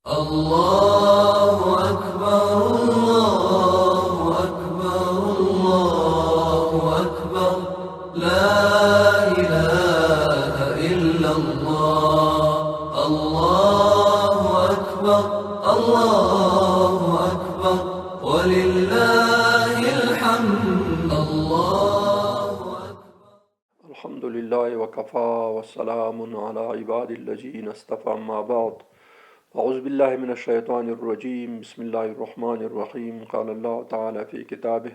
الله أكبر الله أكبر الله أكبر لا إله إلا الله الله أكبر الله أكبر ولله الحمد الله الحمد لله وكفى والسلام على عباد الذين اصطفى أما بعد أعوذ بالله من الشيطان الرجيم بسم الله الرحمن الرحيم قال الله تعالى في كتابه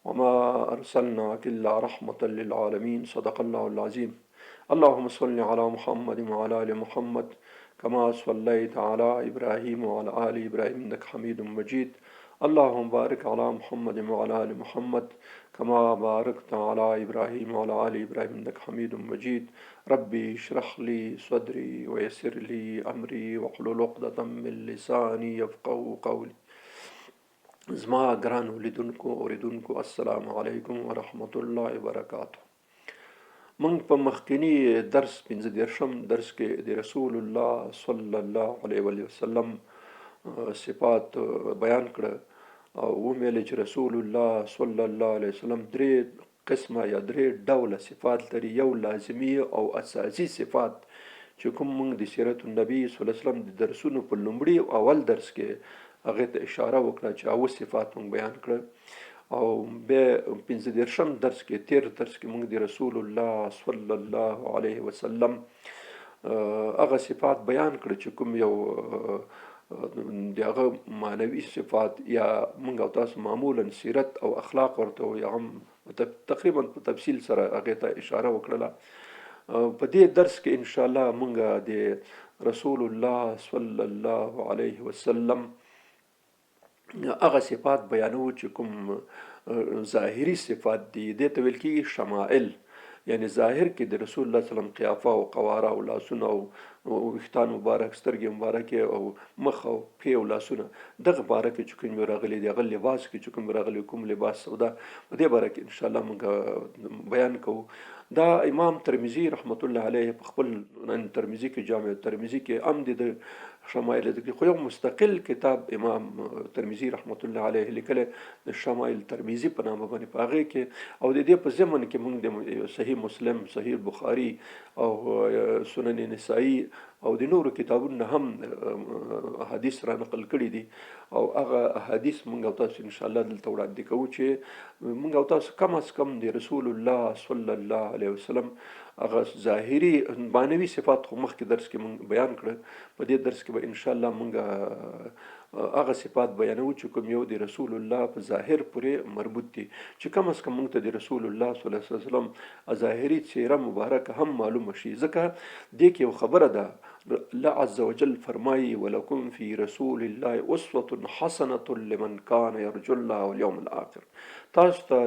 وما أرسلناك إلا رحمة للعالمين صدق الله العظيم اللهم صل على محمد وعلى آل محمد كما صليت على إبراهيم وعلى آل إبراهيم إنك حميد مجيد اللهم بارك على محمد وعلى آل محمد كما باركت على إبراهيم وعلى آل إبراهيم إنك حميد مجيد ربي اشرح لي صدري ويسر لي أمري واحلل عقدة من لساني يفقهوا قولي. زما ګرانو لیدونکو اوریدونکو السلام علیکم ورحمت الله وبرکاته. موږ په مخکنی درس 15 درس کې د رسول الله صلی الله علیه وسلم صفات بیان کړه او ویل چې رسول الله صلی الله علیه وسلم درې قسمه یا درې ډوله صفات لري. یو لازمي او اساسي صفات چې کوم موږ د سیرت النبی صلی الله علیه وسلم د درسونو په لومړي اول درس کې هغه ته اشاره وکړه چې اوه صفات موږ بیان کړه او به 15 درس کې 13 درس کې موږ د رسول الله صلی الله علیه وسلم هغه صفات بیان کړه چې کوم یو دغه معنوي صفات یا موږ او تاسو معمولا سیرت او اخلاق ورته یا هم تقریبا په تفصیل سره هغه ته اشاره وکړه. په دې درس کې ان شاء الله موږ د رسول الله صلی الله علیه وسلم هغه صفات بیانو چې کوم ظاهري صفات دي د ته ویل کېږي شمائل، یعنی ظاهر کې د رسول الله صلی الله علیه وسلم قیافه او قواره او لاسونه او ویښتان مبارک، سترګې مبارکې او مخ او پې او لاسونه دغه باره کې چې کوم راغلي دي، هغه لباس کې چې کوم راغلی کوم لباس سودا په دې باره کې انشاءالله موږ بیان کوو. دا امام ترمذي رحمت الله علیه په خپل ترمذي کې جامع ترمذي کې هم د شمائل ذکر خو یو مستقل کتاب امام ترمذي رحمت الله علیه لیکلی د شمائل ترمذي په نامه باندې په هغې کې او د دې په ضمن کې موږ د صحیح مسلم، صحیح بخاري او سنن نسائی او د نورو کتابونو هم حدیث را نقل کړي دي او هغه حدیث موږ او تاسو ان شاء الله دلته وړاندې کوو چې موږ او تاسو کم از کم د رسول الله صلی الله علیه وسلم هغه ظاهري معنوي صفات خو مخکې درس کې موږ بیان کړه. په دې درس کې به ان شاء الله موږ هغه صفات بیانو چې کوم یو د رسول الله په ظاهر پورې مربوط دي چې کم از کم موږ ته د رسول الله صلی الله علیه وسلم ظاهري څیره مبارکه هم معلومه شي. ځکه دې کې یو خبره ده، الله عز وجل فرمایي ولکم فی رسول الله اسوة حسنة لمن کان یرجو الله واليوم الاخر. تاسو ته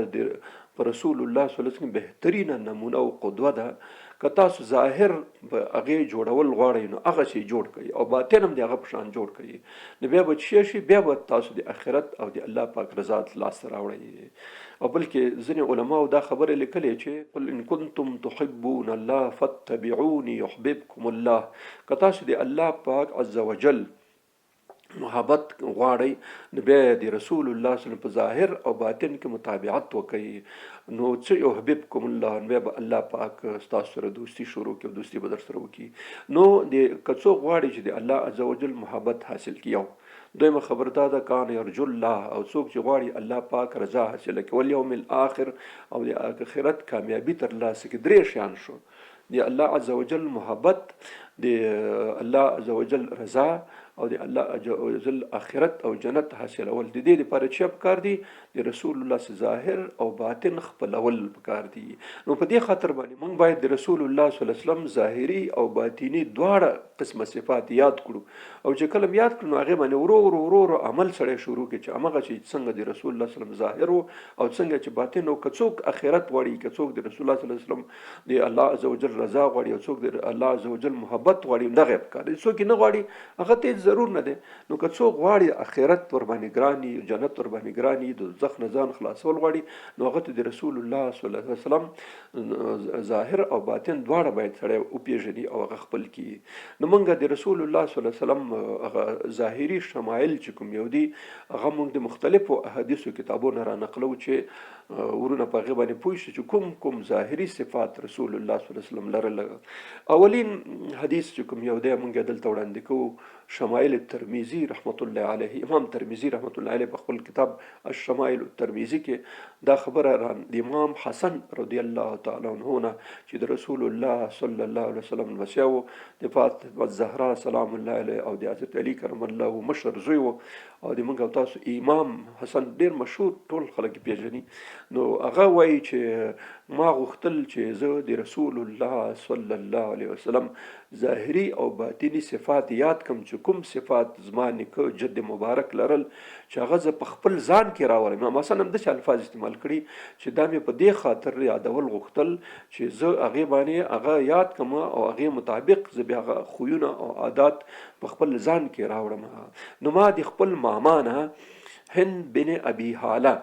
په رسول الله صلی الله علیه وسلم بهترینه نمونه او قدوه ده. که تاسو ظاهر په هغې جوړول غواړئ نو هغه شی جوړ کړئ او باطن هم د هغه په شان جوړ کړئ، نو بیا به څه شي، بیا به تاسو د آخرت او د الله پاک رضا لاسته راوړئ. او بلکې ځینې علماو دا خبره لیکلې چې قل ان کنتم تحبون الله فاتبعوني يحببكم الله. که تاسو د الله پاک عز وجل محبت غواړئ نو بیا د رسول الله صلی الله علیه وسلم په ظاهر او باطن کې متابعت وکړئ نو څه یحببکم الله، نو بیا به الله پاک ستاسو سره دوستي شروع کړي او دوستي به در سره وکړي. نو د که څوک غواړي چې د الله عز وجل محبت حاصل کړي، یو دویمه خبر دا ده کان یرجو الله، او څوک چې غواړي الله پاک رضا حاصل کړي والیوم الاخر او د آخرت کامیابي ترلاسه کړي. درې شیان شو، د الله عز وجل محبت، د الله عز وجل رضا او د الله عز وجل آخرت او جنت حاصلول. د دې لپاره چې پکار دي د رسول الله صلی ظاهر او باطن خپلول پکار دي. نو په دې خاطر باندې موږ باید د رسول الله صلی الله علیه وسلم ظاهري او باطنی دواړه قسمه صفات یاد کړو او چې کله یاد کړو نو هغه باندې ورو عمل سره شروع کړي چې هغه چې څنګه د رسول الله صلی الله علیه وسلم ظاهر او څنګه چې باطن او کڅوک آخرت وړي، کڅوک د رسول الله صلی الله علیه وسلم د الله عز وجل رضا غواړي او څوک د الله عز وجل محبت غواړي، دغه پکار دي. څوک نه غواړي هغه ته ضرور نه دی. نو که څوک غواړي آخرت ور باندې ګران وي، جنت ور باندې ګران وي، د دوزخ نه ځان خلاصول غواړي، نو هغه ته د رسول الله صلی الله علیه وسلم ظاهر او باطن دواړه باید سړی وپېژني او هغه خپل کړي. نو موږ د رسول الله صلی الله علیه وسلم هغه ظاهري شمایل چې کوم یو دي هغه موږ د مختلفو احادیثو کتابونو را نقلو چې ورونه په هغې باندې پوه شي چې کوم ظاهري صفات رسول الله صلی الله علیه وسلم لرل. اولین حدیث چې کوم یو دی موږ یې دلته وړاندې کوو، شمایل ترمذي رحمت الله علیه، امام ترمذي رحمت الله علیه په خپل کتاب الشمائل الترمذي کې دا خبره را د امام حسن رضی الله تعالی عنه نه چې د رسول الله صلی الله علیه وسلم لمسی و، د فاطمه الزهرا سلام الله علیه او د حضرت علی کرم الله مشر زوی و، او د موږ او تاسو امام حسن ډیر مشهور ټول خلک پیژني. نو هغه وایي چې ما غوښتل چې زه د رسول الله صلی الله علیه وسلم ظاهري او باطني صفات یاد کم چې کوم صفات زما نیکه جد مبارک لرل چې هغه زه په خپل ځان کې راولم. امام حسن هم داسې الفاظ استعمال کړي چې دا مې په دې خاطر یادول غوښتل چې زه هغې باندې هغه یاد کم او هغې مطابق زه بیا هغه خویونه او عادات په خپل ځان کې راوړم. نو ما د خپل ماما نه هند بن ابي هاله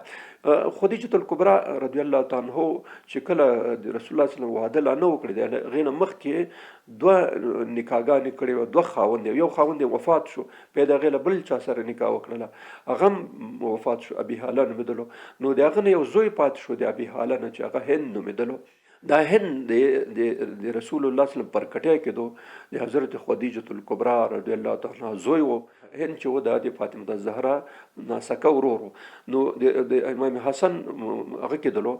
خدیجة الکبرا رضی الله تعالی عنها چې کله د رسول الله صلی الله علیه وسلم واده لا نه وکړي، د هغې نه مخکې دوه نکاحګانې کړې وه، دوه خاوند یو خاوند وفات شو، بیا د هغې له بل چا سره نکاح وکړله، هغه هم وفات شو، ابي هاله نومېدلو. نو د هغه نه یو زوی پاتې شو د ابي هاله نه چې هغه هند نومېدلو. دا هند د رسول الله صلی الله علیه وسلم پر کټی کېدو د حضرت خدیجة الکبرا رضی الله تعالی عنها زوی و. هند چې و دا د فاطمه الزهرا ناسکه ورور و. نو د امام حسن هغه کېدلو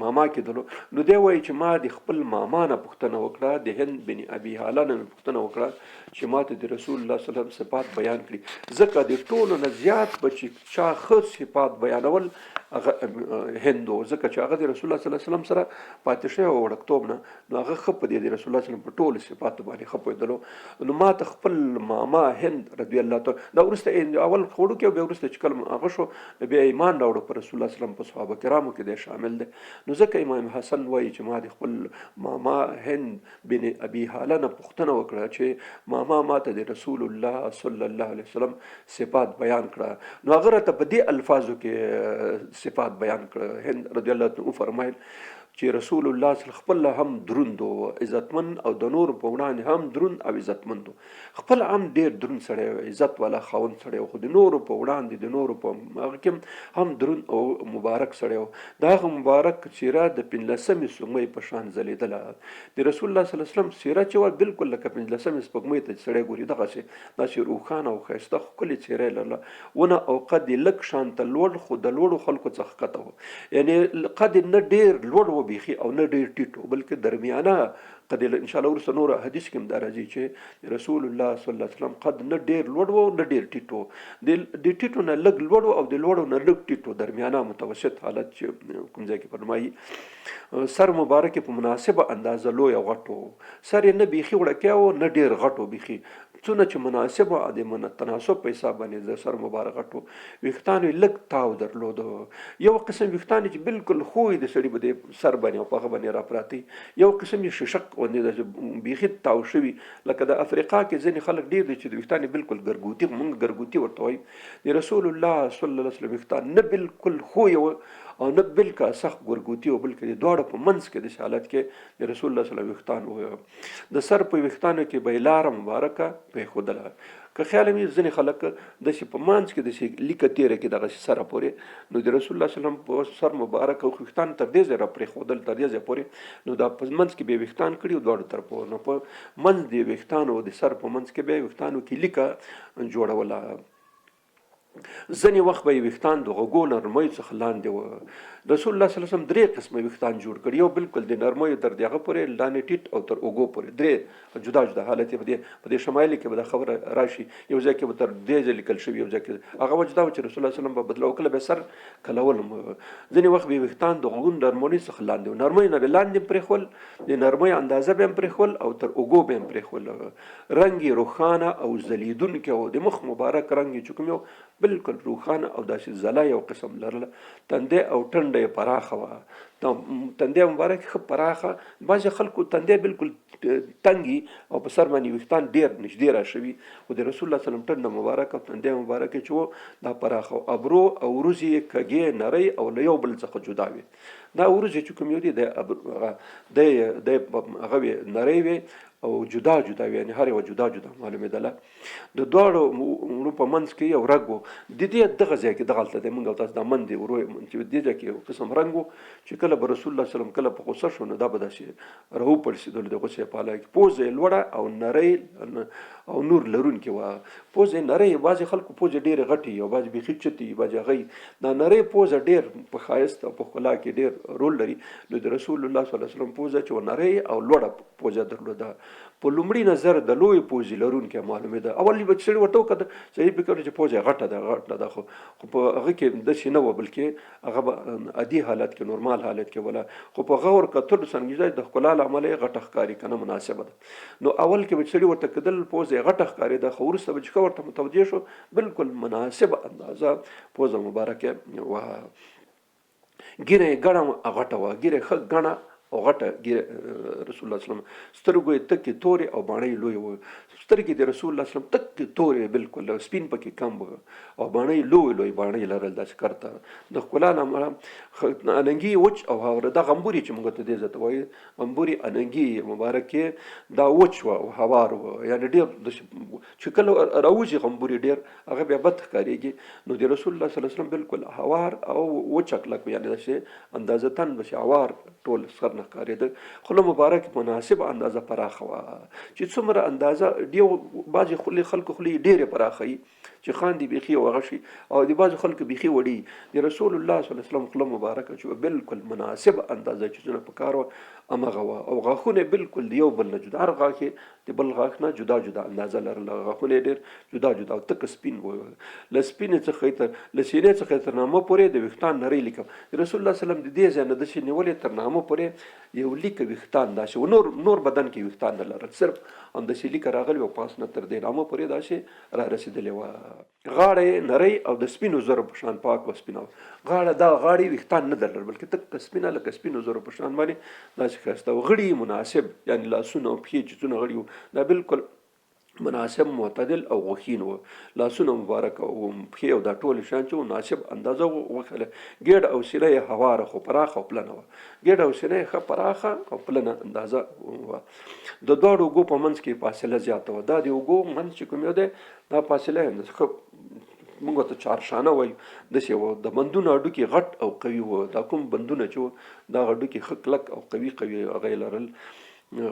ماما کېدلو. نو دی وایي چې ما د خپل ماما نه پوښتنه وکړه، د هند بن ابي هاله نه مې پوښتنه وکړه چې ما ته د رسول الله صلی الله علیه وسلم صفات بیان کړي، ځکه د ټولو نه زیات به چې چا ښه صفات بیانول هغه هند و، ځکه چې هغه د رسول الله صلی الله علیه وسلم سره پاتې شوی و وړکتوب نه، نو هغه ښه په د رسول الله صلی الله علیه وسلم په ټولو صفاتو باندې ښه پوهېدلو. نو ما ته خپل ماما هند رضی الله تعالی دا وروسته اول وړوکی او بیا وروسته چې کله هغه شو بیا ایمان راوړو په رسول الله صلی الله علیه وسلم په صحابه کرامو کې دی شامل دی. نو ځکه امام حسن وایي چې ما د خپل ماما هند بن ابي هاله نه پوښتنه وکړه چې ماما ما ته د رسول الله صلی الله علیه وسلم صفات بیان کړه. نو هغه راته په دې الفاظو کې صفات بیان کړه. هند رضی الله عنه فرمایل چې رسول الله صلی خپل هم دروند او عزتمن او د نور په وړاندې هم دروند او عزتمند، خپل هم ډیر دروند سړی و، عزت والا خاوند سړی و، خو د نورو په وړاندې د نورو په هغه کې هم دروند او مبارک سړی و. د هغه مبارک څېره د 15مې سپوږمۍ په شان ځلېدله. د رسول الله صلی الله علیه وسلم څېره چې وه بلکل لکه 15مې سپوږمۍ ته سړی ګوري دغسې داسې روښانه او ښایسته ښکلې څېره یې لرله. ونه او قد یې لږ شانته لوړ خو د لوړو خلکو څخه ښکته و، یعنې قد یې نه ډېر لوړ و بیخي او نه ډېر ټیټ و، بلکې درمیانه قد یې ان شاء الله وروسته نور حدیث کې هم دا راځي چې رسول الله صلی الله علیه وسلم قد نه ډېر لوړ و نه ډېر ټیټ و، د ټیټو نه لږ لوړ و او د لوړو نه لږ ټیټ و، درمیانه متوسط حالت چې کوم ځای کې فرمایي. سر مبارک په مناسبه اندازه لوی او غټ و، سر یې نه بیخي وړکی و نه ډېر غټ و، بیخي څونه چې مناسب او د تناسب په حساب باندې د سر مبارک غټ و. ویښتانو یې لږ تاو درلودو، یو قسم ویښتان چې بالکل خوی د سړي په دې سر باندې او په هغه باندې راپراتی، یو قسم یې ششق غوندې بیخي تاو شوي، لکه د افریقا کې ځینې خلک ډېر دي چې د ویښتان یې بالکل ګرګوتي، موږ ګرګوتي ورته وایو. د رسول الله صلی الله علیه وسلم ویښتان نه بالکل خوی و او نه بالکل سخت ګرګوتي و، بلکې د دواړو په منځ کې د حالت کې د رسول الله صلی الله علیه وسلم ویښتان و. د سر په ویښتانو کې به یې لاره مبارکه پرېښودله. که خیال مې ځینې خلک داسې په منځ کې داسې لیکه تېره کې دغسې سره پورې، نو د رسول الله صلی الله علیه وسلم په سر مبارک او ویښتان تر دې ځایه را پرېښودل، تر دې ځایه پورې، نو دا په منځ کې به یې ویښتان کړي و دواړو طرفو، نو په منځ د ویښتانو د سر په منځ کې به یې ویښتانو کې لیکه جوړوله. ځینې وخت به یې ویښتان د غوږو نرمیو څخه لاندې و. رسول الله صلی الله علیه وسلم 3 قسمه ویښتان جوړ کړي، یو بالکل د نرمیو تر دغه پورې لاندې ټیټ او تر اوږو پورې، 3 جدا جدا حالت یې په دې شمایل کې به دا خبره راشي، یو ځای کې به تر 2 ځله لیکل شوي، یو ځای کې هغه وجه دا و چې رسول الله صلی الله علیه وسلم به بدلو کله به سر کلول. ځینې وخت به ویښتان د غوږونو نرمونې څخه لاندې و، نرمۍ نه به لاندې پرېښول، د نرمۍ اندازه به هم پرېښول او تر اوږو به هم پرېښول. رنګ یې روښانه او ځلیدونکی و، د مخ مبارک رنګ یې چې کوم یو بالکل روښانه او داسې ځلا یو قسم لرله. تندی او ټنډه یې پراخه وه، تندی مبارک ښه پراخه، بعضې خلکو تندی بالکل تنګي او په سر باندې ویښتان ډېر نږدې راشوي، خو د رسول الله صلی الله علیه وسلم ټنډه مبارک او تندی مبارک چې و دا پراخه، ابرو او وروځې یې کږې نرۍ او له یو بل څخه جدا وي. دا وروځې چې کوم یو دي د هغه وې نرۍ وې او جدا جدا وي، یعنې هر یوه جدا جدا معلومېدله. د دواړو وړو په منځ کې یو رګ و، د دې دغه ځای کې دغلته دی موږ او تاسو دا من دی ورو چې دې ځای کې یو قسم رنګ و چې کله به رسول الله صلی الله علیه وسلم کله په غوسه شو نو دا به داسې راوپړسېدلو د غوسې په حاله کې. پوزه یې لوړه او نرۍ او نور لرونکې وه، پوزه یې نرۍ، بعضې خلکو پوزې ډېرې غټې او بعضې بیخي چتې وي، بعضې هغه دا نرۍ پوزه ډېر په ښایست او په ښکلا کې ډېر رول لري. نو د رسول الله صلی الله علیه وسلم پوزه چې نرۍ او لوړه پوزه درلوده، په لومړي نظر د لوی پوزې لرونکی معلومېده. اول به سړي ورته وکتل صحیح فکر چې پوزه یې غټه ده، خو په هغه کې داسې نه وه، بلکې هغه به عادي حالت کې نورمال حالت کې وله، خو په غور کتلو سنګیزه د ښکلا له امله یې غټه ښکاري که نه مناسبه ده. نو اول کې به سړي ورته کتل پوزه یې غټه ښکارېده، خو وروسته به چې ښه ورته متوجه شو بالکل مناسبه اندازه پوزه مبارکه وه. ږیره یې ګڼه غټه وه، ږیره یې ښه ګڼه او غټه ږیره رسول الله صلی الله علیه وسلم. سترګو یې تکې تورې او باڼه یې لویې وه. سترګې د رسول الله صلی الله علیه وسلم تکې تورې بالکل، سپین پکې کم وه او باڼه یې لوی باڼه یې لرل داسې کرته. د ښکلا له امله اننګي وچ او هواره، دا غمبوري چې موږ ته دې ځای ته وایي غمبوري اننګي مبارک یې دا وچ وه او هوار وه، یعنې ډېر چې کله راوځي غمبوري ډېر هغه بیا بد ښکارېږي. نو د رسول الله صلی الله علیه وسلم بالکل هوار او وچ کلک، یعنې داسې اندازتن بسې هوار ټول سر نه ښکارېده. خوله مبارک مناسب اندازه پراخه وه، چې څومره اندازه ډېر بعضې خلکو خولې ډېرې پراخه وي چې خاندي بیخي او هغه شي، او د بعضو خلکو بیخي وړي. د رسول الله صلی الله علیه وسلم خوله مبارکه چې بالکل مناسب اندازه چې څونه پکار وه همغه وه، او غاښونه بالکل د یو بل نه جدا، هر غاښ یې د بل غاښ نه جدا جدا اندازه لرله، غاښونه یې ډېر جدا جدا او تکه سپین وه. له سپینې څخه له سینې څخه تر نامه پورې د ویښتان نرۍ لیکه. د رسول الله صلی الله علیه وسلم د دې ځای نه داسې نیولې تر نامه پورې یو لیکه ویښتان داسې و، نور بدن کې ویښتان نه لرل، صرف همداسې لیکه راغلې وه، پاس نه تر دې نامه پورې داسې را رسېدلې وه. غاړه یې نرۍ او د سپینو زرو په شان پاک و سپینه وه. غاړه دا غاړې ویښتان نه درلل، بلکې تکه سپینه لکه سپینو زرو په شان باندې داسې ښایسته و. غړي مناسب، یعنې لاسونه او پښې چې څونه غړي وو دا بالکل مناسب معتدل او غوښین و. لاسونه مبارک او پښې او دا ټول شیان چې مناسب اندازه وخله. ګېډه او سینه یې هواره خو پراخه او پلنه وه. ګېډه او سینه یې ښه پراخه او پلنه اندازه وه. د دواړو اوږو په منځ کې فاصله زیاته وه. دا د اوږو منځ چې کوم یو دی دا فاصله یې ښه موږ ته چارشانه وایو داسې وه. د بندونو هډوکي غټ او قوي وه. دا کوم بندونه چې وه دا هډوکي ښه کلک او قوي هغه یې لرل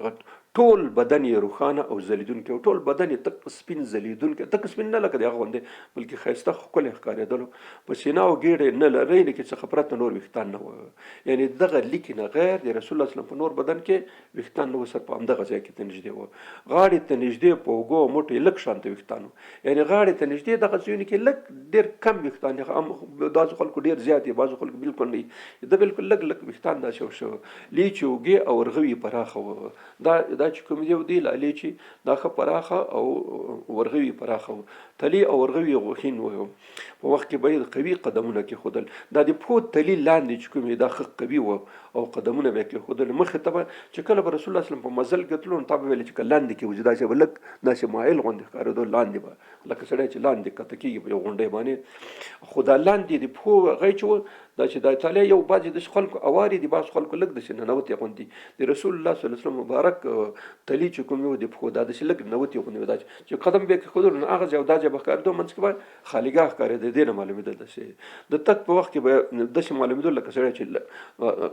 غټ. ټول بدن یې روښانه او ځلیدونکی او ټول بدن یې تک سپین ځلیدونکی، تک سپین نه لکه د هغه غوندې بلکې ښایسته ښکلی ښکارېدلو. په سینه او ګېډه نه لرۍ لیکې څخه پرته نور ویښتان نه وه، یعنې دغه لیکې نه غیر د رسول الله صلی الله علیه وسلم په نور بدن کې ویښتان نه وه، صرف په همدغه ځای کې ته نږدې وه. غاړې ته نږدې په اوږو او مټو یې لږ شانته ویښتان وه، یعنې غاړې ته نږدې دغه ځایونو کې لږ ډېر کم ویښتان دي. بعضو خلکو ډېر زیات دي، بعضو خلکو بالکل نه وي، ده بالکل لږ ویښتان داسې وشوه. لیچې اوږې او ورغوي پراخه وه. دا چې کوم دی لالې چې دا ښه پراخه او ورغوي پراخه وه. تلي او ورغوي غوښین وه. په وخت کې به یې قوي قدمونه کېښودل. دا د پښو تلي لاندې چې کوم دا ښه قوي وه او قدمونه به یې کېښودل. مخې ته به چې کله به رسول الله صلی الله علیه وسلم په مزل کې تلو نو تا به ویل چې که لاندې کې وځي داسې به لږ داسې مایل غوندې ښکارېدو، لاندې به لکه سړی چې لاندې کښته کېږي په یو غونډۍ باندې. خو دا لاندې د پښو هغه چې وه دا چې دا تالی یو بعضې داسې خلکو اوارې دي، بعض خلکو لږ داسې ننوتې غوندې. د رسول الله صلی الله علیه وسلم مبارک تلي چې کوم یو د پښو دا داسې لږ ننوتې غوندې وه، دا چې قدم به یې کېښودلو نو هغه ځای او دا ځای به ښکارېدو، منځ کې به خالیګاه ښکارېده. دې نه معلومېدل داسې د تګ په وخت کې به داسې معلومېدل لکه سړی چې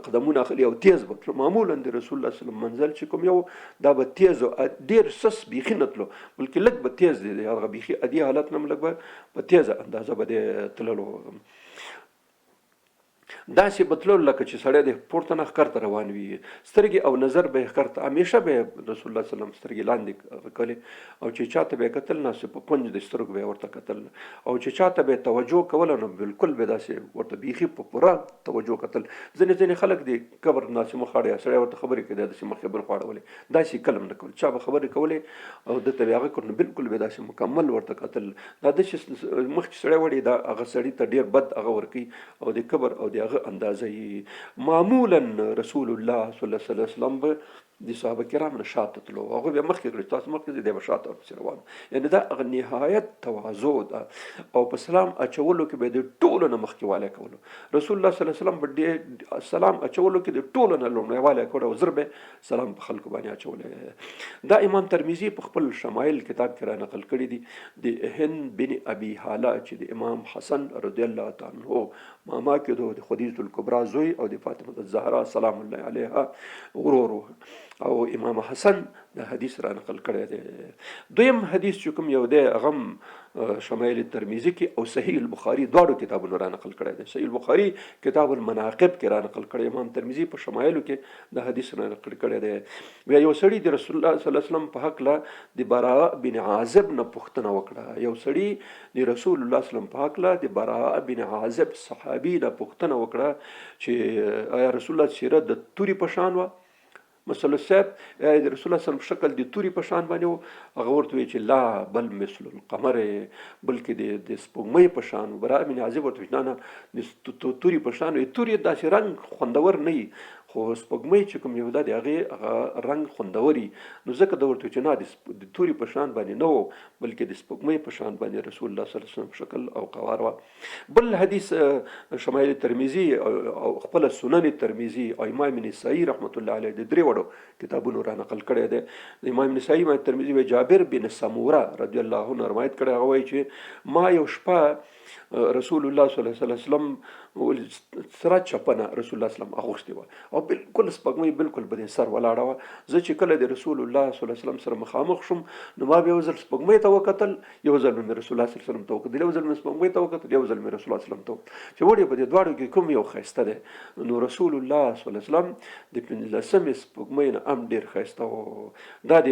قدمونه اخلي او تیز به تلو. معمولا د رسول الله صلی الله علیه وسلم منزل چې کوم یو دا به تیز او ډېر سس بیخي نه تلو، بلکې لږ به تیز دی، هغه بیخي عادي حالت نه لږ به په تیزه اندازه به دې تللو. داسې به تللو لکه چې سړی د پورته نه ښکر ته روان وي. سترګې او نظر به یې ښکر ته همیشه به یې رسول الله صلی الله علیه وسلم سترګې لاندې کړلې، او چې چاته به یې کتل نو په پنج د سترګو به یې ورته کتل، او چې چاته به یې توجه کوله نو بالکل به داسې ورته بیخي په پوره توجه کتل. ځینې خلک د قبر ناسې مخاړې سړی ورته خبرې کوي داسې مخې بل خوا اړولې، داسې کلم نه کول. چا به خبرې کولې او دته به هغه کړ نو بالکل به داسې مکمل ورته کتل. دا داسې مخکې سړی وړي دا هغه سړي ته ډېر بد هغه ورکوي او د قبر او د هغه اندازه معمولا رسول الله صلی الله علیه وسلم به د صحابه کرام نه شاته تلو، هغه بیا مخکې کړي، تاسو مخکې دی به شاته ورپسې روان. یعنې دا هغه نهایت تواضع ده او په سلام اچولو کې به د ټولو نه مخکې والی کولو. رسول الله صلی الله علیه وسلم به ډېر سلام اچولو کې د ټولو نه لومړی والی کړی او زر به سلام په خلکو باندې اچولی. دا امام ترمذي په خپل شمایل کتاب کې را نقل کړي دي د هند بن ابي حاله چې د امام حسن رضی الله تعالی عنه ماما کې د خدیجة الکبرا زوی او د فاطمه الزهرا سلام الله علیها ورورو او امام حسن د حدیث را نقل کړی دی. دویم حدیث چې کوم یو دی هغه شمایل ترمذي کې او صحیح البخاري دواړو کتابونو را نقل کړی دی. صحیح البخاري کتاب المناقب کې را نقل کړی، امام ترمذي په شمایلو کې د حدیث را نقل کړی دی. بیا یو سړي د رسول الله صلی الله علیه وسلم په حق د براء بن عازب نه پوښتنه وکړه. یو سړي د رسول الله صلی الله علیه وسلم په حق د براء بن عازب صحابي نه پوښتنه وکړه چې آیا رسول الله سیرت د توري په شان وه؟ مثلث صاحب د رسول الله صلی الله علیه وسلم شکل د توري په شان باندې و؟ هغه ورته وی چې لا بل مثل القمر، بلکې د سپوږمۍ په شان. براء بن عازب ورته وی نه د توري په شان. توري داسې رنګ خوندور نه وي، خو سپوږمۍ چې کوم یو ده د هغې رنګ خوندوري. نو ځکه د ورته چې نه د توري په شان باندې نه و، بلکې د سپوږمۍ په شان باندې رسول الله صلی الله علیه وسلم شکل او قوار وه. بل حدیث شمایل ترمذي او خپل سنن ترمذي او امام نسائی رحمت الله علیه د درې وړو کتابونو را نقل کړی دی. د امام نسائی امام ترمذي وی جابر بن سموره رضی الله عنه روایت کړی، هغه وایي چې ما یو شپه رسول الله صلی الله علیه وسلم سره چپنه رسول الله صلی الله علیه وسلم اغوښتې وه او بالکل سپوږمۍ بالکل به د سر ولاړه وه. زه چې کله د رسول الله صلی الله علیه وسلم سره مخامخ شوم نو ما به یو ځل سپوږمۍ ته وکتل، یو ځل مې رسول الله صلی الله علیه وسلم ته وکتل، یو ځل مې سپوږمۍ ته وکتل، یو ځل مې رسول الله صلی الله علیه وسلم ته وکتل چې وړې په دې دواړو کې کوم یو ښایسته دی. نو رسول الله صلی الله علیه وسلم د 15مې سپوږمۍ نه هم ډېر ښایسته و. دا د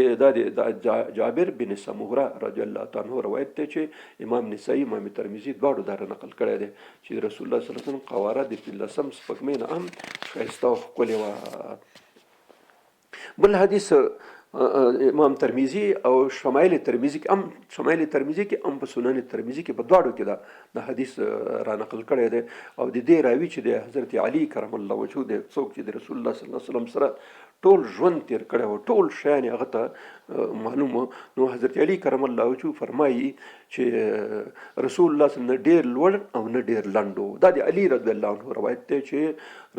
جابر بن سموره رضی الله تعالی عنه روایت دی چې امام نسائی امام ترمذي دواړو دا نقل کړی دی چې رسول الله صلی الله علیه وسلم قواره د 15 سپوږمۍ نه هم ښایسته او ښکلې وه. بل حدیث امام ترمذي او شمایل ترمذي کې هم په سنن ترمذي کې په دواړو کې دا حدیث را نقل کړی دی او د دې راوي چې د حضرت علي کرم الله وجهه د څوک چې د رسول الله صلی الله علیه وسلم سره ټول ژوند تیر کړی و، ټول شیان هغه ته معلوم و. نو حضرت علي کرم الله وجهه فرمایي چې رسول الله صلی الله علیه وسلم نه ډېر لوړ او نه ډېر لنډ و. دا د علي رضی الله عنه روایت دی چې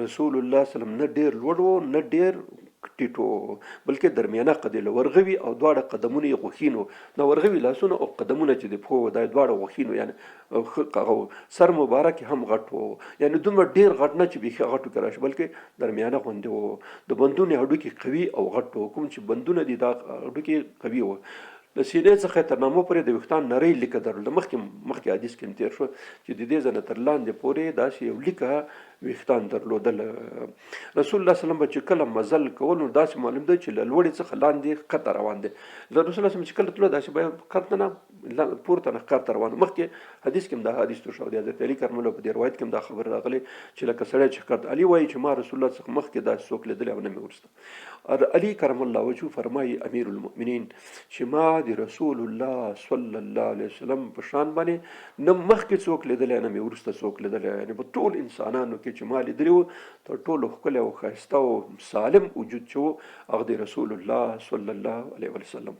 رسول الله صلی الله علیه وسلم نه ډېر لوړ و نه ډېر ټیټو، بلکې درمیانه قد ورغوي او دواړه قدمونه یې غوښین و. دا ورغوي لاسونه او قدمونه چې د پښو دا دواړه غوښین و، یعنې سر مبارک هم غټ و، یعنې دومره ډېر غټ نه چې بیخي غټو کې راشي، بلکې درمیانه غوندې و. د بندونو هډوکي قوي او غټ و، کوم چې بندونه دي دا هډوکي قوي و. د سینې څخه تر نامو پورې د ویښتان نرۍ لیکه درلوده. مخکې حدیث کې تیر شو چې د دې ځنه تر لاندې پورې داسې یو لیکه ویښتان درلودل. رسول الله صلی الله علیه وسلم چې کله مزل کول نو داسې معلوم دی چې له لوړې څخه لاندې ښکته روان دی. رسول الله صلی الله علیه وسلم چې کله تلو داسې به ښکته نه پورته نه ښکته روان. مخکې حدیث کې هم دا حدیث تیر شو، د حضرت علي کرم الله په دې روایت کې هم دا خبر راغلی چې لکه سړی چې ښکته. علي وایي چې ما رسول الله څخه مخکې داسې څوک لیدلی او نه مې وروسته. علي کرم الله وجهه فرمایي امیر المؤمنین چې ما د رسول الله صلی الله علیه وسلم په شان باندې نه مخکې څوک لیدلی نه مې وروسته څوک لیدلی. یعنې په ټول انسانانو کې چې ما لیدلی و تر ټولو ښکلی او ښایسته او سالم وجود چې و هغه د رسول الله صلی الله علیه وسلم.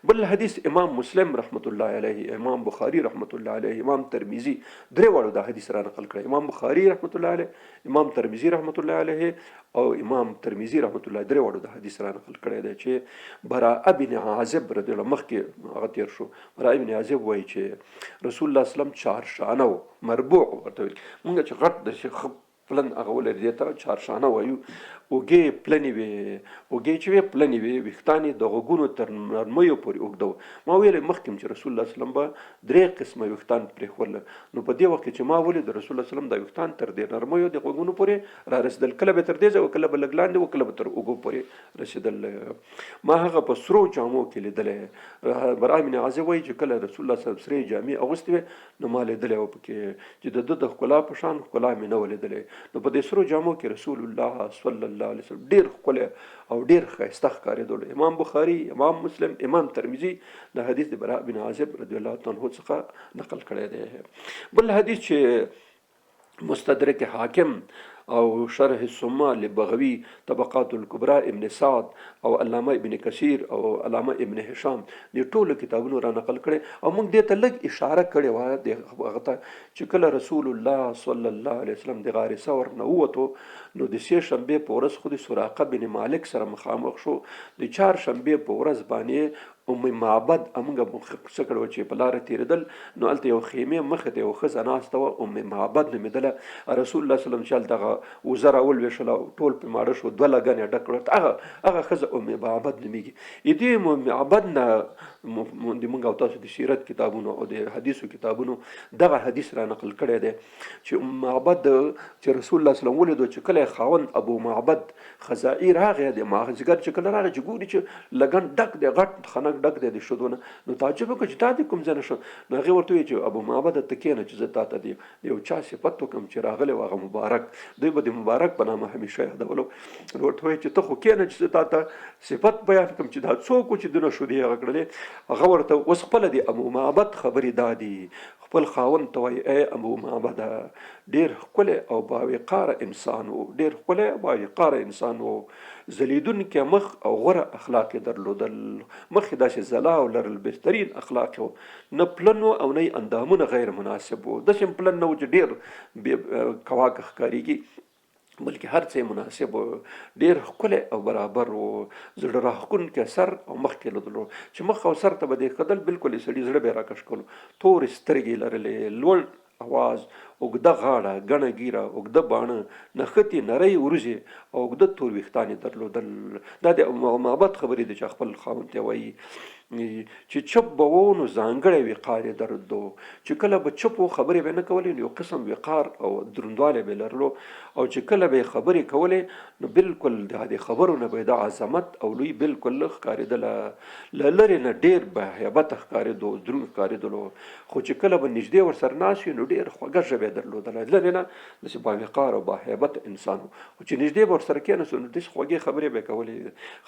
بل حدیث امام مسلم رحمت الله علیه، امام بخاری رحمت الله علیه، امام ترمذي درې واړو دا حدیث را نقل کړی. امام بخاری رحمت الله علیه، امام ترمذي رحمت الله علیه او امام ترمذي رحمت الله درې واړو دا حدیث را نقل کړی دی چې براء بن عازب رضی الله مخکې هغه تیر شو. براء بن عازب وایي چې رسول الله صلی الله علیه وسلم چارشانه و، مربوع ورته مونږ چې غټ د پلن هغه ولري دې ته چارشانه وایو. اوږې پلنې وې، اوږې چې وې پلنې وې، ویښتان یې د غوږونو تر نرمیو پورې اوږده و. ما ویل مخکې چې رسول الله صلی الله علیه وسلم به درې قسمه ویښتان پرېښول. نو په دې وخت کې چې ما ولید رسول الله صلی الله علیه وسلم دا ویښتان تر دې نرمیو د غوږونو پورې را رسېدل، کله به تر دې ځای و کله به لږ لاندې و کله به تر اوږو پورې رسېدل. ما هغه په سرو جامو کې لیدلی. براء بن عازب وایي چې کله رسول الله صلی الله علیه وسلم سرې جامې اغوستې وې نو ما لیدلی و پکې چې د ده د ښکلا په شان ښکلا مې نه و لیدلی. نو په دې سرو جامو کې رسول الله صلی الله علیه وسلم ډېر ښکلی او ډېر ښایسته ښکارېدل. امام بخاري، امام مسلم، امام ترمذي د حدیث د براء بن عازب رضی الله عنه څخه نقل کړی دی. بل حدیث چې مستدرک حاکم او شرح السمه لبغوی طبقات الکبرى ابن سعد او علامه ابن کثیر او علامه ابن هشام د ټولو کتابونو را نقل کړي او موږ دې ته لږ اشاره کړې وه د هغه ته چې کله رسول الله صلی الله علیه وسلم د غار ثور نه ووتو نو د سې شنبې په ورځ خو د سراقه بن مالک سره مخامخ شو د چهار شنبې په ورځ باندې معبد امونږ څه کړو چې په لاره تېرېدل نو هلته یو خیمې مخې ته یو ښځه ناسته وه معبد نومېدله رسول الله صلی الله علیه وسلم چې هلته وزه راولوېشله ټول پرې ماړه شو 2 لګنې یې ډک کړل هغه ښځه معبد نومېږي دې معبد نه د موږ او تاسو د سیرت کتابونو او د حدیثو کتابونو دغه حدیث را نقل کړی دی چې معبد چې رسول الله صلی الله علیه وسلم ولیدو چې کله خاوند ابو معبد خزاعي راغی د مازدیګر چې کله راغی چې ګوري چې لګن ډک دی غټ خنک ډک دی د شودو نه نو تعجب وکړ چې دا د کوم ځای نه شو نو هغې ورته وویل چې ابو معبده ته کښېنه چې زه تا ته د یو چا صفت وکړم چې راغلی و هغه مبارک دوی به د مبارک په نامه همیشه یادولو نو ورته وویل چې ته خو کښېنه چې زه تا ته صفت بیان کړم چې دا څوک و چې دونه شودې هغه کړلې هغه ورته اوس خپله د ابو معبد خبرې دا دي خپل خاوند ته وایي ای ابو معبده ډېر ښکلی او باوقاره انسان و ډېر ښکلی او باوقاره انسان و ځلیدونکی مخ او غوره اخلاق یې درلودل مخ یې داسې ځلا او لرل بهترین اخلاق و نه پلن و او نه اندامونه غیر مناسب و داسې هم پلن نه و چې ډېر کواکه ښکارېږي بلکې هر څه مناسب و ډېر ښکلی او برابر و زړه راښکونکی سر او مخ کې لیدلو چې مخ او سر ته به دې کتل بلکل یې سړي زړه به یې راکش کولو تورې سترګې لرلې لوړ اواز اوږده غاړه ګڼه ږیره اوږده باڼه نښتې نرۍ وریځې او اوږده تور ویښتان یې درلودل دا د معبد خبرې دي چې خپل خاوند ته وایي چې چپ به و نو ځانګړی وقار یې درلودو چې کله به چپ و خبرې به یې نه کولې نو یو قسم وقار او دروندوالی به یې لرلو او چې کله به یې خبرې کولې نو بلکل د خبرو نه به یې د عظمت او لوی بلکل نه ښکارېدله له لرې نه ډېر باهیبته ښکارېدو دروند ښکارېدلو خو چې کله به نږدې ورسره ناست وي نو ډېر خوږه ژبه یې درلودله لرې نه داسې باوقار او باهیبته انسان و خو چې نږدې به ورسره کېناستو نو داسې خوږې خبرې به یې کولې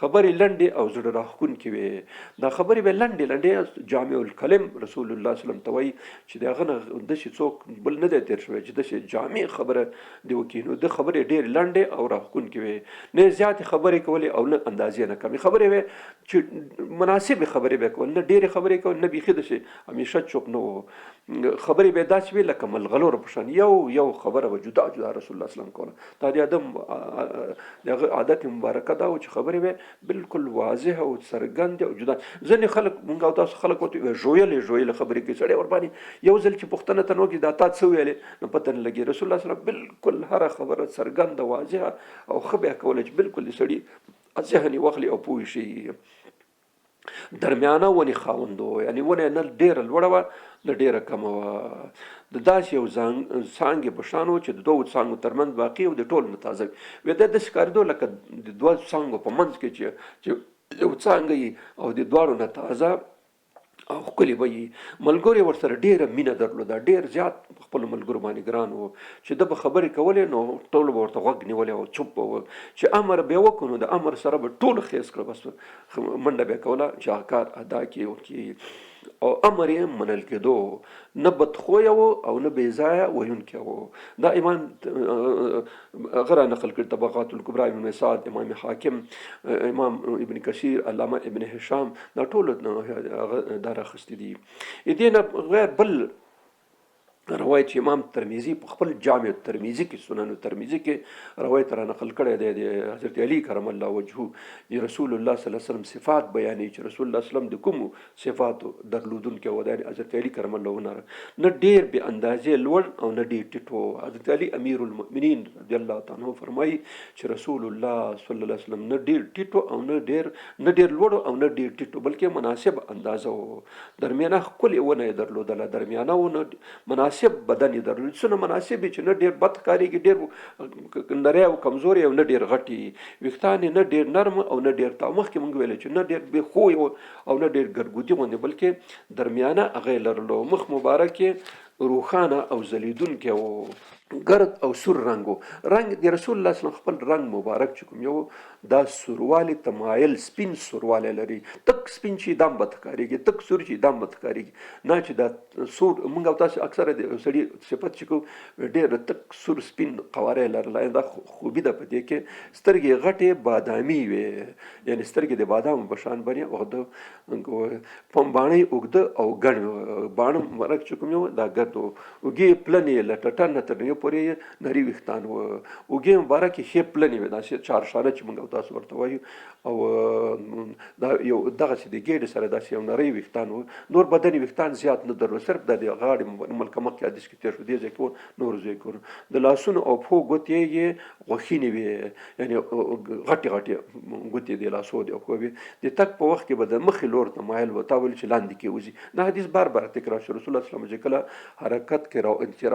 خبرې لنډې او زړه راښکونکې وې دا خبرې به لنډې لنډې جامع الکلم رسول الله صلی الله علیه وسلم ته وایي چې د هغه نه داسې څوک بل نه دی تېر شوی چې داسې جامع خبره دې وکړي نو د خبرې ډېرې لنډې او راښکونکې وې نه زیاتې خبرې کولې او نه اندازې نه کمې خبرې وې چې مناسبې خبرې به یې کول نه ډېرې خبرې کول نه بیخي داسې همیشه چوپ نه و خبرې به یې داسې وې لکه ملغلرو په شان یو خبره به جدا جدا رسول الله صلی الله علیه وسلم کوله دا د ادم د هغه عادت مبارکه دا و چې خبرې به بلکل واضح او څرګندې او جدا ځینې خلک مونږ او تاسو خلک ورته ژویلې خبرې کوي سړی ورباندې یو ځل چې پوښتنه ترې وکړي دا تا څه ویلې نو پته نه لګي رسول الله صلی الله علیه وسلم بلکل هره خبره څرګنده واضحه او ښه به یې کوله چې بلکل د سړي ذهن یې واخلي او پوه شي درمیانه ونې خاوند و یعنې ونه نه ډېره لوړه وه نه ډېره کمه وه د داسې یو څانګې په شان و چې د 2 څانګو ترمنځ باقي او د ټولو نه تازه وي دا داسې ښکارېدو لکه د 2 څانګو په منځ کې چې یو څانګه وي او د دواړو نه تازه او ښکلي به وي ملګرو یې ورسره ډېره مینه درلوده ډېر زیات خپلو ملګرو باندې ګران و چې ده به خبرې کولې نو ټولو به ورته غوږ نیولی او چوپ به و چې امر به یې وکړو نو د امر سره به ټولو خیز کړه بس منډه به یې کوله چې هغه کار ادا کړي او امر یې منل کېدو نه بدخویه و او نه بېځایه ویونکی و دا امام هغه را نقل کړي طبقات الکبرى ابن سعد امام حاکم امام ابن کثیر علامه ابن هشام دا ټول دا راخستي دي دې نه غیر بل روایت چې امام ترمذي په خپل جامع ترمذي کې سنن ترمذي کې روایت را نقل کړی دی د حضرت علی کرم الله وجهه د رسول الله صلی الله علیه وسلم صفات بیانوي چې رسول الله صلی الله علیه وسلم د کومو صفاتو درلودونکی و د حضرت علی کرم الله وجهه نه ډېر بې اندازې لوړ او نه ډېر ټیټ و حضرت علی امیر المؤمنین رضی الله تعالی عنه فرمایي چې رسول الله صلی الله علیه وسلم نه ډېر ټیټ او نه ډېر لوړ او نه ډېر ټیټ بلکې مناسب اندازه و درمیانه ښکلې ونه یې درلودله درمیانه ونه مناسب بدن یې درلود څونه مناسب چې نه ډېر بد ښکارېږي ډېر نری او کمزوری او نه ډېر غټي ویښتان یې نه ډېر نرم او نه ډېر تاو مخکې مونږ ویلی چې نه ډېر بې خوی او نه ډېر ګرګوتي غوندې بلکې درمیانه هغه یې لرلو مخ مبارک یې روښانه او ځلیدونکی و ګرد او سور رنګ رنګ د رسول الله صلی الله علیه وسلم خپل رنګ مبارک چې کوم یو دا سوروالی تمایل سپین سوروالی لري، تک سپین چې دام به ښکارېږي، تک سور چې دام به ښکارېږي، نه چې دا سور موږ او تاسو اکثره د سړي صفت چې کوم ډېر تک سور سپین قواره لرله، دا خوبي ده په دې کې سترګې غټې بادامي وې، یعنی سترګې د بادامو په شان باندې اوږده پمباڼۍ اوږده او ګڼ باڼه مبارک چې کوم یو دا ګرد اوږې پلنې له ټټر نه تر پورې نري ویښتان و، اوږې مبارکې ښې پلنې وې، داسې چارشانه چې موږ او تاسو ورته وایو، او دا یو دغسې د ګېډې سره داسې یو نری ویښتان و، نور بدن یې ویښتان زیات نه درلود، صرف د غاړې ملکه مخکې حدیث کې تېر شو دې ځای کې و، نورو ځای کې د لاسونو او پښو ګوتې یې غوښینې وې، یعنې غټې غټې ګوتې د لاسو د پښو وې، د تګ په وخت کې به د مخې لور ته مایل و، تا ویل چې لاندې کې وځي، دا حدیث بار بار تکرار شو، رسول الله صلی الله علیه وسلم چې کله حرکت کې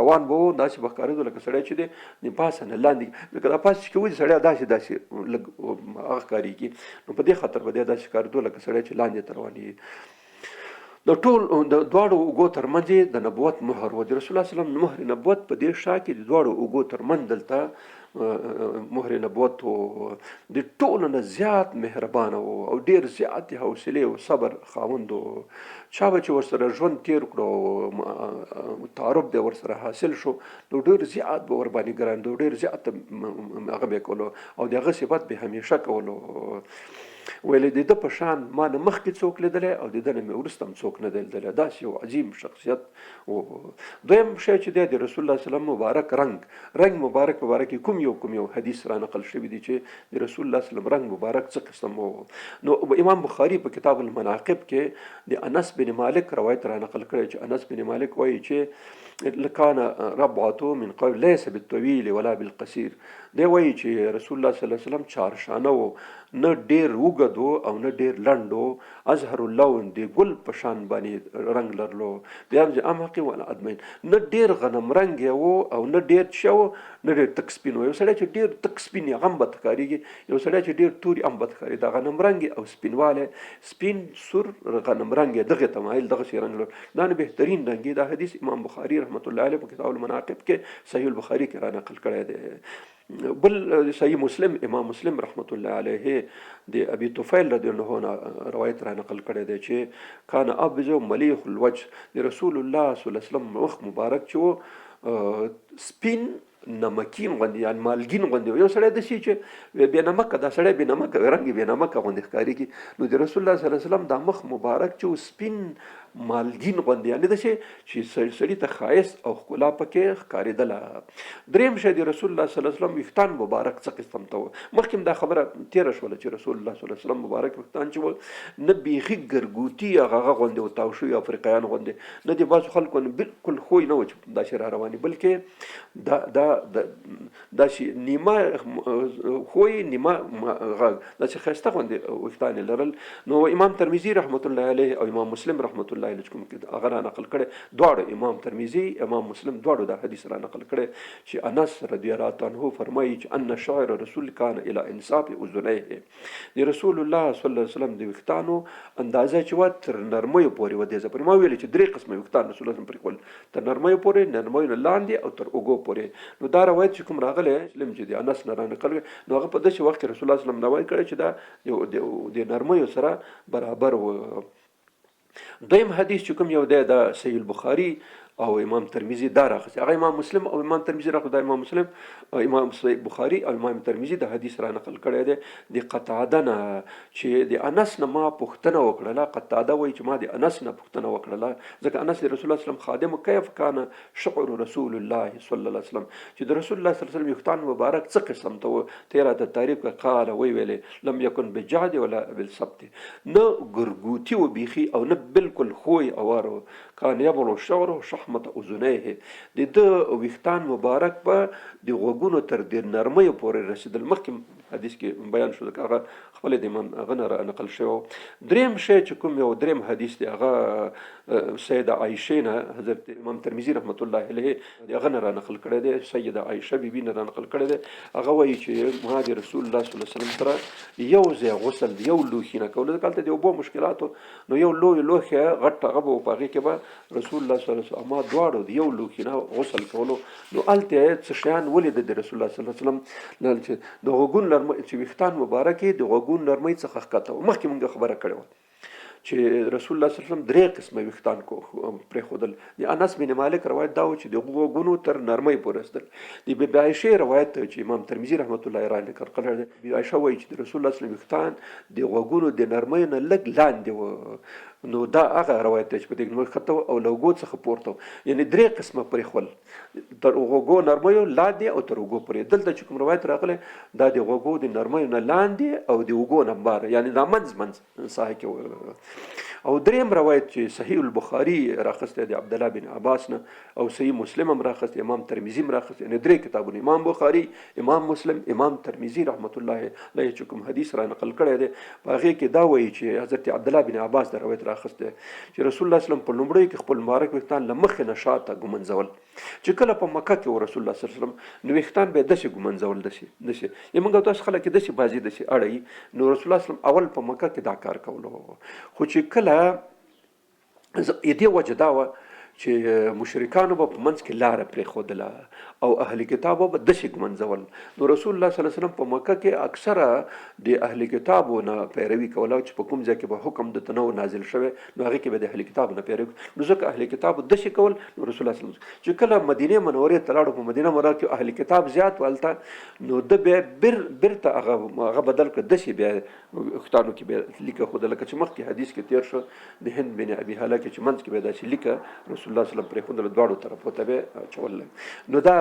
روان به و داسې به ښکارېدو لکه سړی چې دی د پاسه نه لاندې، لکه دا پاسه چې وځي سړی داسې لږ هغه ښکارېږي، نو په دې خاطر به دی داسې ښکارېدو لکه سړی چې لاندې ته روانېږي. د ټول د دواړو اوږو ترمنځ د نبوت مهر و، د رسول الله صلی الله علیه وسلم مهر نبوت په دې شا کې د دواړو اوږو ترمنځ دلته مهر نبوت و، د ټولو نه زیات مهربانه و او ډېر زیات حوصلې او صبر خاوند و، چا به چې ورسره ژوند تېر کړو تعارف دی ورسره حاصل شو نو ډېر زیات به ورباندې ګران دی، ډېر زیات هغه به یې کولو او د هغه صفت به همیشه کولو، ویل د ده په شان ما نه مخکې څوک لیدلی او د ده نه مې وروسته هم څوک نه دی لیدلی، داسې یو عظیم شخصیت و. دویم شی چې دی د رسول الله صلی الله علیه وسلم مبارک رنګ مبارک کوم یو حدیث را نقل شوی دی چې د رسول الله صلی الله علیه وسلم رنګ مبارک څه قسم و. نو امام بخاري په کتاب المناقب کې د انس بن مالک روایت را نقل کړی چې انس بن مالک وایي چې لکان ربعته من قول لیس بالطویل ولا بالقصیر، دی وایي چې رسول الله صلی الله علیه وسلم چارشانه و، نه ډېر اوږد و او نه ډېر لنډ و، ازهر اللون د ګل په شان باندې رنګ لرلو، بیا د امحق ولا ادمین، نه ډېر غنم رنګ و او نه ډېر څه و، نه ډېر تک سپین و. یو سړی چې ډېر تک سپین یې هم بد ښکارېږي، یو سړی چې ډېر تور هم بد ښکاري، دا غنم رنګ او سپینوالی سپین سور غنم رنګ یې دغې ته مایل دغسې رنګ لر، دا نه بهترین رنګ دی. دا حدیث امام بخاري رحمت الله علیه په کتاب المناقب کې صحیح البخاري کې را نقل کړی دی. بل صحیح مسلم امام مسلم رحمت الله علیه د ابي طفیل رضی الله عنه روایت را نقل کړی دی چې کان ابیض ملیح الوجه، د رسول الله صلی الله علیه وسلم مخ مبارک چې سپین نمکین غوندې یعنې مالګین غوندې، یو سړی داسې چې بې نمکه، دا سړی بې نمکه رنګ بې نمکه غوندې ښکارېږي، نو د رسول الله صلی الله علیه وسلم دا مخ مبارک چې سپین مالګین غوندې، یعنې داسې چې سړي ته ښایست او ښکلا پکې ښکارېدله. دریم شی د رسول الله صلی الله علیه وسلم ویښتان مبارک څه قسم ته و، مخکې هم دا خبره تېره شوله چې رسول الله صلی الله علیه وسلم مبارک ویښتان چې و نه بیخي ګرګوتي هغه غوندې و تاو شوي افریقایان غوندې، نه د بعضو خلکو نه بالکل خوی نه و چې داسې را روانې، بلکې دا داسې نیمه خوی نیمه غږ داسې ښایسته غوندې ویښتان یې لرل. نو امام ترمذي رحمت الله علیه او امام مسلم رحمت الله علیه کوم هغه را نقل کړی، دواړو امام ترمذي امام مسلم دواړو دا حدیث را نقل کړی چې انس رضی الله عنه فرمایي چې ان شاعر رسول کان الی انصاف اذنیه، د رسول الله صلی الله علیه وسلم د ویښتانو اندازه چې و تر نرمیو پورې و، دې ځای پورې ما ویلې چې 3 قسمه ویښتان رسول الله صلی الله علیه وسلم پرې کول، تر نرمیو پورې، نرمیو نه لاندې او تر اوږو پورې. نو دا روایت چې کوم راغلی مسلم چې د انس نه را نقل نو هغه په داسې وخت کې رسول الله صلی الله علیه وسلم روایت کړی چې دا د نرمیو سره برابر و. دویم حدیث چې کوم یو دی دا صحیح البخاري او امام ترمذي دا راغلی، هغه امام مسلم او امام ترمذي راغلی، دا امام مسلم او امام بخاري او امام ترمذي د حدیث را نقل کړی دی د قتاده نه چې د انس نه ما پوښتنه وکړله. قتاده وایي چې ما د انس نه پوښتنه وکړله ځکه انس د رسول الله صلی الله علیه وسلم خادم، کیف کان شعر رسول الله صلی الله علیه وسلم، چې د رسول الله صلی الله علیه وسلم ویښتان مبارک څه قسم ته و، ته راته تعریف کړه. قال وی ویلې لم یکن بجعد ولا بالسبت، نه ګرګوتي و بیخي او نه بالکل خوی اوار، کان یبلغ شعره شحمة اذنیه، د ده ویښتان مبارک به د غوږونو تر د نرمیو پورې رسېدل. مخکې حدیث کې بیان شو هغه خپل د امام هغه نه نقل شوی. دریم شی چې کوم یو دریم حدیث دی هغه سیده عایشه نه حضرت امام ترمذی رحمت الله علیه هغه نه نقل کړی دی. سیده عایشه بیبي نه نقل کړی دی. هغه وایي چې ما د رسول الله صلی الله علیه وسلم سره یو ځای غسل یو لوښي نه کول. دلته د اوبو مشکلاتو نو یو لوښی غټ هغه به په هغې کې به رسول الله صلی الله علیه وسلم ما دواړو د یو لوښي نه غسل کولو. نو هلته څه شیان ولیدل د رسول الله صلی الله علیه وسلم چې د غوږونو نرمۍ چې ویښتان مبارک د غوږونو نرمۍ څخه ښکته وو. مخکې موږ خبره کړې وه چې رسول الله صلی الله علیه وسلم درې قسمه ویښتان پرېښودل. د انس بن مالک روایت دا و چې د غوږونو تر نرمۍ پورې رسېدل. د بی عایشې روایت چې امام ترمذي رحمت الله علیه نقل کړی دی. بی عایشه وایي چې د رسول الله صلی الله علیه وسلم ویښتان د غوږونو د نرمۍ نه لږ لاندې وو. نو دا هغه روایت دی چې په دې کې ښکته او له اوږو څخه پورته و. یعنې درې قسمه پرېښول، تر غوږو نرمیو لاندې او تر اوږو پورې. دلته چې کوم روایت راغلی دا د غوږو د نرمیو نه لاندې او د اوږو نه باره، یعنې دا منځ ساحه کې. او دریم روایت چې صحیح البخاري راخستی د عبدالله بن عباس نه او صحیح مسلم هم راخستی، امام ترمذي هم راخستی، یعنې درې کتابونه امام بخاري، امام مسلم، امام ترمذي رحمت الله علیه چې کوم حدیث را نقل کړی دی په هغې کې دا وایي چې حضرت عبدالله بن عباس د روایت راخستی چې رسول الله صلی الله علیه وسلم په لومړیو کې خپل مبارک ویښتان له مخې نه شاته ږمنځول. چې کله په مکه کې و رسول الله صلی الله علیه وسلم نو ویښتان به یې داسې ږمنځول داسې یا موږ تاسو خلک یې داسې بازي داسې اړوي. نو رسول الله صلی الله علیه وسلم اول په مکه کې دا کار کولو، خو چې کله دې وجه دا وه چې مشرکانو به په منځ کې لاره پرېښودله او اهل کتابو به داسې ږمنځول. نو رسول الله صلی الله علیه وسلم په مکه کې اکثره د اهل کتابو نه پیروي کوله چې په کوم ځای کې به حکم د تنوع نازل شوی نو هغې کې به د اهل کتابو نه پیروي. نو ځکه اهل کتابو داسې کول. نو رسول الله صلی الله علیه وسلم چې کله مدینې منورې ته لاړو، په مدینه منوره کې اهل کتاب زیات و هلته، نو ده بیا بیرته هغه بدل کړه داسې بیا ویښتانو کې بیا لیکه ښوده، لکه چې مخکې حدیث کې تېر شو د هند بن ابي هاله کې چې منځ کې بیا داسې لیکه رسول الله صلی الله علیه وسلم پرېښودله دواړو طرفو ته بیا اچول. نو دا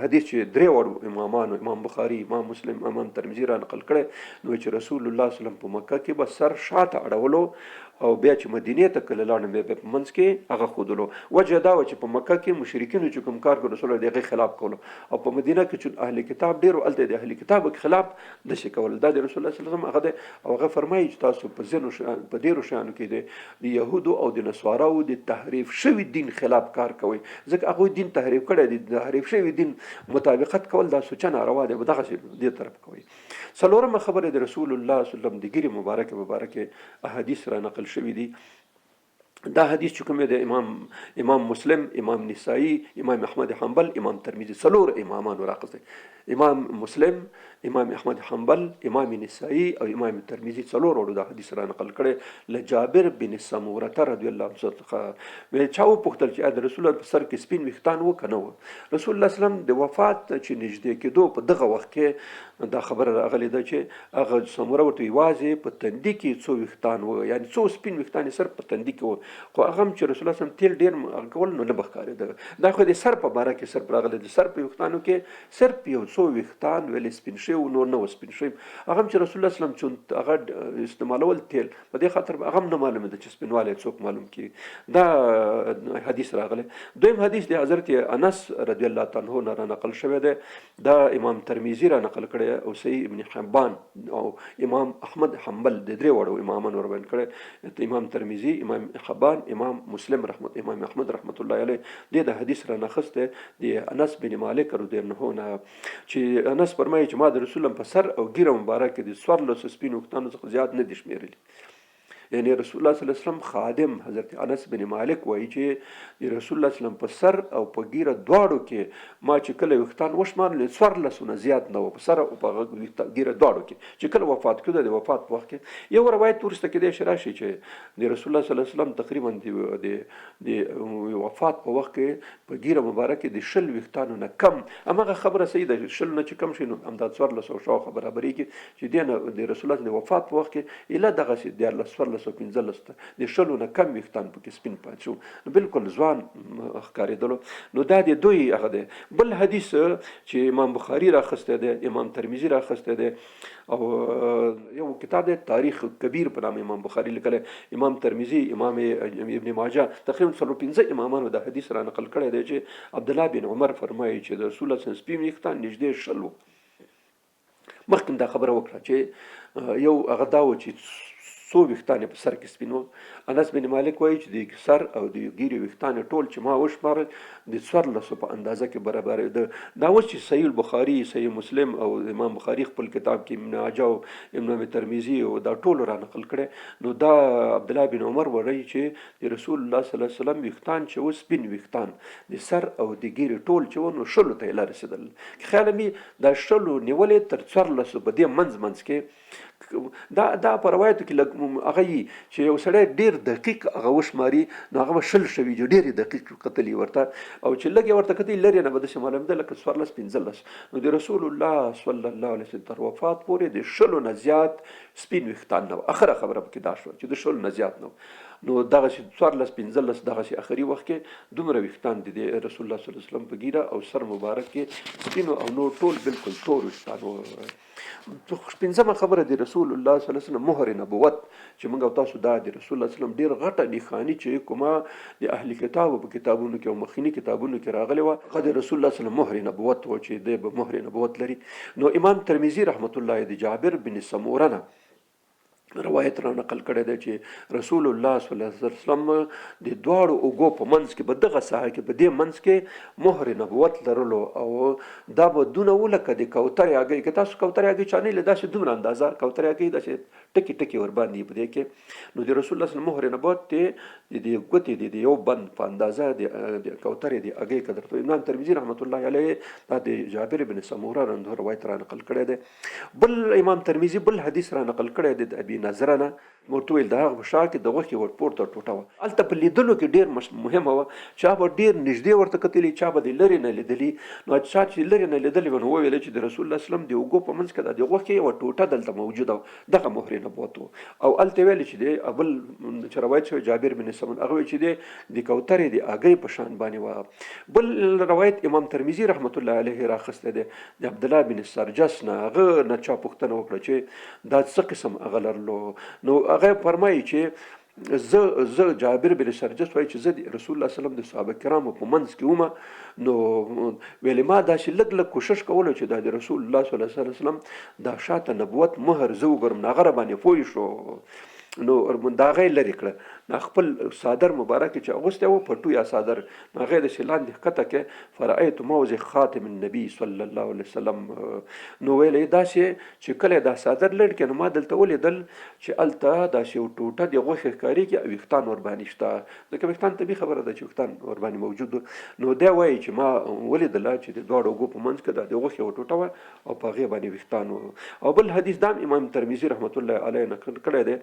حدیث چې درې وړو امامانو امام بخاري، امام مسلم، امام ترمذي را نقل کړی نو چې رسول الله صلی الله علیه وسلم په مکه کې به سر شاته اړولو او بیا چې مدینې ته کله لاړم بیا په منځ کې هغه ښودلو. وجه دا وه چې په مکه کې مشرکینو چې کوم کار کړو رسول الله د هغې خلاف کولو، او په مدینه کې چې اهل کتاب ډېر و هلته د اهل کتابو خلاف داسې کول. دا د رسول الله صلی الله علیه وسلم هغه دی او هغه فرمایي چې تاسو په ډېرو شیانو کې د یهودو او د نصواراو د تحریف شوي دین خلاف کار کوئ، ځکه هغوی دین تحریف کړی دی. د تحریف شوي دین مطابقت کول دا سوچه ناروا دی، دغسې دې طرف کوئ. څلورمه خبره د رسول الله صلی الله علیه وسلم د ږیرې مبارکې احادیث را نقل شوي دي. دا حدیث چې کوم د امام مسلم، امام نسائی، امام احمد حنبل، امام ترمذي څلور امامانو راخستی. امام مسلم، امام احمد حنبل، امام نسائی او امام ترمذي څلور وړو دا حدیث را نقل کړی. له جابر بن سموره رضی الله عنه څخه چا وپوښتل چې د رسول الله په سر کې سپین ویښتان و که نه و. رسول الله صلی الله علیه وسلم د وفات چې نږدې کېدو په دغه وخت کې دا خبره راغلې ده چې هغه سموره ورته یوازې په تندي کې څو ویښتان و، یعنې څو سپین ویښتان یې صرف په تندي کې و، خو هغه هم چې رسول الله صلی الله علیه وسلم تیل ډېر کول نو نه به ښکارېده. دا خو د سر په باره کې صرف راغلی، د سر په ویښتانو کې صرف یو څو ویښتان ویلې سپین شوي و، نور نه و سپین شوي. هغه هم چې رسول الله صلی الله علیه وسلم چې هغه استعمالول تیل په دې خاطر هغه هم نه معلومه ده چې سپینوالی څوک معلوم کړي. دا حدیث راغلی. دویم حدیث د حضرت انس رضی الله تعالی عنه را نقل شوی دی. دا امام ترمذي را نقل کړی او صحیح ابن حبان او امام احمد حنبل د درې وړو امامانو را بیان کړی. امام ترمذي، امام حبان، امام مسلم امام احمد رحمت الله علیه دې د حدیث را نخسته د انس بن مالک رضی الله عنه چې انس فرمایي چې ما د رسول الله په سر او ګیره مبارک د 1400 سپینو ویښتانو څخه زیات نه دي شمېرلي. یعنی رسول الله صلی الله علیه وسلم خادم حضرت انس بن مالک وایي چې د رسول الله صلی الله علیه وسلم په سر او په ګیره دواړو کې ما چې کله ویښتان وشمارل 1400 زیات نه و، په سر او په ګیره دواړو کې چې کله وفات کړه. د وفات په وخت کې یو روایت ورسته کېدای شي راشي چې د رسول الله صلی الله علیه وسلم تقریبا د وفات په وخت کې په ګیره مبارکه د 10 ویښتانو نه کم، هماغه خبره صحیح ده، 10 نه چې کم شي نو همدا 1400 شاوخوا برابرېږي چې د رسول الله د وفات په وخت کې اله دغسې 1415 د 10 نه کم ویښتان پکې سپین پاتې شو، نو بالکل ځوان ښکارېدلو. نو دا د دوی هغه دی. بل حدیث چې امام بخاري راخستی دی، امام ترمذي راخستی دی او یو کتاب دی تاریخ کبیر په نام امام بخاري لیکلی، امام ترمذي، امام ابن ماجه تقریبا 15 امامانو دا حدیث را نقل کړی دی چې عبدالله بن عمر فرمایي چې د رسول الله صلی الله علیه وسلم سپین ویښتان نږدې 10 و. مخکې دا خبره وکړه چې یو هغه دا و چې څو ویښتان یې په سر کې سپین وو. انس بن مالک وایي چې د سر او د ګیرې ویښتان ټول چې ما وشمارل د 1400 په اندازه کې برابر دا اوس چې صحیح البخاري، صحیح مسلم او امام بخاري خپل کتاب کې ابن ماجه او ابن ترمذي او دا ټول را نقل کړي. نو دا عبد الله بن عمر وایي چې د رسول الله صلی الله علیه وسلم ویښتان چې و سپین ویښتان د سر او د ګیرې ټول چې و نو 16 ته یې رسېدل. خیال مې دا 16 نیولې تر 1400 په دې منځ کې دا په روایتو کې لږ هغه چې یو سړی ډېر دقیق هغه وشماري نو هغه به 16 شوي چې ډېرې دقیق کتلي ورته، او چې لږ یې ورته کتلي لرې نه به داسې معلومېده لکه 14-15. نو د رسول الله صلی الله علیه وسلم تر وفات پورې د 16 نه زیات سپین ویښتان نه و. اخره خبره پکې دا شوه چې د 16 نه زیات نه و. نو دغسې 14-15 دغسې آخري وخت کې دومره ویښتان د رسول الله صلی الله علیه وسلم په ګیره او سر مبارک کې سپینو او نور ټول بالکل تور ویښتان و. پنځمه خبره د رسول الله صلی الله علیه وسلم مهر نبوت چې موږ او تاسو دا د رسول الله صلی الله علیه وسلم ډېر غټه نښاني چې کومه د اهل کتابو په کتابونو کې او مخکینی کتابونو کې راغلی وه هغه د رسول الله صلی الله علیه وسلم مهر نبوت و چې دی به مهر نبوت لري. نو امام ترمذي رحمت الله د جابر بن سموره نه روایت را نقل کړی دی چې رسول الله صلی الله علیه وسلم د دواړو اوږو په منځ کې به دغه ساحه کې په دې منځ کې مهر نبوت لرلو، او دا به دونه و لکه د کوترې هګۍ که تاسو کوترې هګۍ چا نه لیدلې داسې دومره اندازه کوترې هګۍ داسې ټکي ټکي ورباندې په دې کې. نو د رسول الله صلی الله علیه وسلم مهر نبوت د ګوتې د یو بند په اندازه د کوترې د هګۍ قدر ته. امام ترمذي رحمت الله علیه دا د جابر بن سموره رنده روایت را نقل کړی دی. بل امام ترمذي بل حدیث را نقل کړی دی د ابي نظره نه ورته ویل د هغه په شا کې د غوښې ور پورته ټوټه وه. هلته په لیدلو کې ډېر مهمه وه، چا به ډېر نږدې ورته کتلي، چا به د لرې نه لیدلي. نو چا چې لرې نه لیدلي وه نو وویل چې د رسول الله صلی الله علیه وسلم د اوږو په منځ کې د غوښې یوه ټوټه دلته موجوده وه، دغه مهر نبوت و. او هلته ویل چې دی بل چې روایت شوی جابر بن سمون هغه ویل چې دی د کوترې د هګۍ په شان باندې وه. بل روایت امام ترمذي رحمت الله علیه راخستی دی د عبدالله بن سرجس نه، هغه نه چا پوښتنه وکړه چې دا څه قسم هغه لرلو. نو هغه فرمایي چې زه جابر بن سرجس وایي چې زه د رسول الله صلی الله علیه وسلم د صحابه کرامو په منځ کې ومه. نو ویلې ما داسې لږ لږ کوشش کولو چې دا د رسول الله صلی الله علیه وسلم دا شاته نبوت مهر زه وګورم. نو هغه راباندې پوه شو، نو دا هغه یې لرې کړه. نو خپل صادر مبارک چې اغوستی و پټو یا صادر نو هغه یې داسې لاندې ښکته کې فرأیت موضع خاتم النبي صلی الله علیه وسلم. نو ویل یې داسې چې کله دا صادر لرې کړه نو ما دلته ولیدل چې هلته داسې یو ټوټه د غوښې ښکارېږي او ویښتان ورباندې شته، ځکه ویښتان طبیعي خبره ده چې ویښتان ورباندې موجود و. نو دی وایي چې ما ولیدله چې د دواړو اوږو په منځ کې دا د غوښې یوه ټوټه وه او په هغې باندې ویښتان و. او بل حدیث دا امام ترمذي رحمت الله علیه نقل کړی دی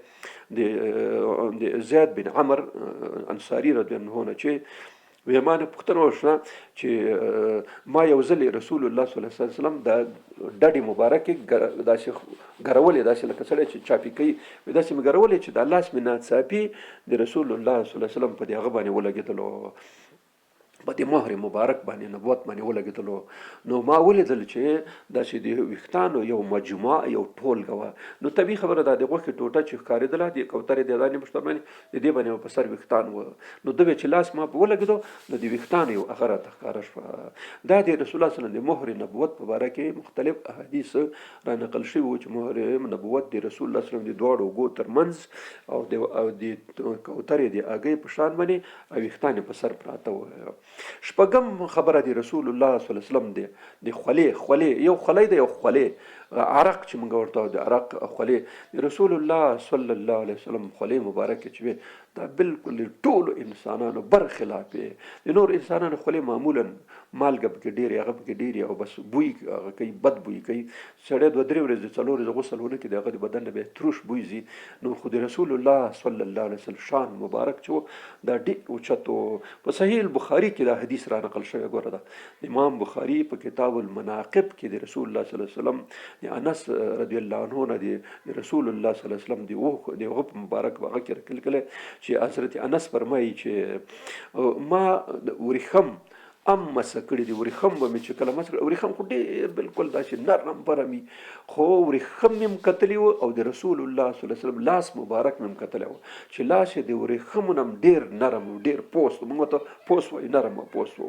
د زید بن عمر انصاري رضی الله عنه چې وی ما نه پوښتنه وشوه چې ما یو ځل رسول الله صلی الله علیه وسلم د ډډې مبارکې داسې ګرولې داسې لکه سړی چې چاپي کوي داسې مې ګرولې چې د لاس مې ناڅاپي د رسول الله صلی الله علیه وسلم په دې هغه باندې ولګېدلو، په دې مهر مبارک باندې نبوت باندې ولګېدلو. نو ما ولیدل چې داسې د ویښتانو یو مجموعه یو ټولګه وه. نو طبیعي خبره ده د غوښې ټوټه چې ښکارېدله د کوترې د دانې په شته باندې د دې باندې په سر ویښتان وه. نو ده چې لاس ما په ولګېدو نو د ویښتانو یو هغه راته ښکاره شوه. دا د رسول الله صلی الله علیه وسلم د مهر نبوت په باره کې مختلف احادیث را نقل شوي وو چې مهر نبوت د رسول الله صلی الله علیه وسلم د دواړو اوږو تر منځ او د کوترې د هګۍ په شان باندې او ویښتان په سر پراته وو. شپږم خبره دی رسول الله صلی الله علیه وسلم دی د خولې یو خولۍ دی، یو خولۍ عرق چې موږ ورته د عرق خولۍ رسول الله صلی الله علیه وسلم خولۍ مبارکه چې وي دا بالکل ټولو انسانانو برخلاف د نور انسانانو خولۍ معمولا مالګه پکې ډېرې هغه پکې ډېرې او بس بوی هغه کوي بد بوی کوي. سړی 2-3 ورځې 4 ورځې غسل ونه کړي د هغه د بدن نه به تروش بوی ځي. نو خو د رسول الله صلی الله علیه وسلم شان مبارک چې دا ډېر اوچت و. په صحیح البخاري کې دا حدیث را نقل شوی ګوره ده امام بخاري په کتاب المناقب کې د رسول الله صلی الله علیه وسلم د انس رضی الله عنه نه د رسول الله صلی الله علیه وسلم د هغه مبارک هغه کې راکل کړی چې حضرت انس فرمایي چې ما ورېښم مسه کړي دي. ورېښم به مې چې کله مسه کړي ورېښم خو ډېر بالکل داسې نرم پرمي خو ورېښم مې هم کتلي وو او د رسول الله صلی الله علیه وسلم لاس مبارک مې هم کتلی وو چې لاس یې د ورېښمو نه هم ډېر نرم و ډېر پوست موږ ورته پوست وایو نرم پوست و.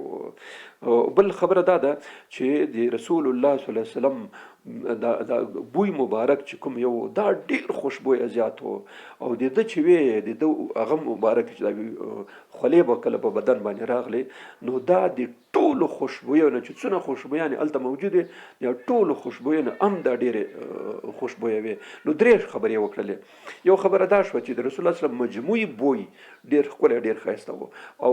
بل خبره دا ده چې د رسول الله صلی الله علیه وسلم دا بوی مبارک چې کوم یو دا ډیر خوشبویه زیات و او د ده چې وی د ده هغه مبارک چې دا خولې به کله په بدن باندې راغلی نو دا د ټولو خوشبویو نه چې څونه خوشبویانې هلته موجودې د ټولو خوشبویو نه هم دا ډېرې خوشبویه وې. نو درې خبرې یې وکړلې. یو خبره دا شوه چې د رسول الله صلی الله علیه وسلم مجموعي بوی ډېر ښکلی ډېر ښایسته و او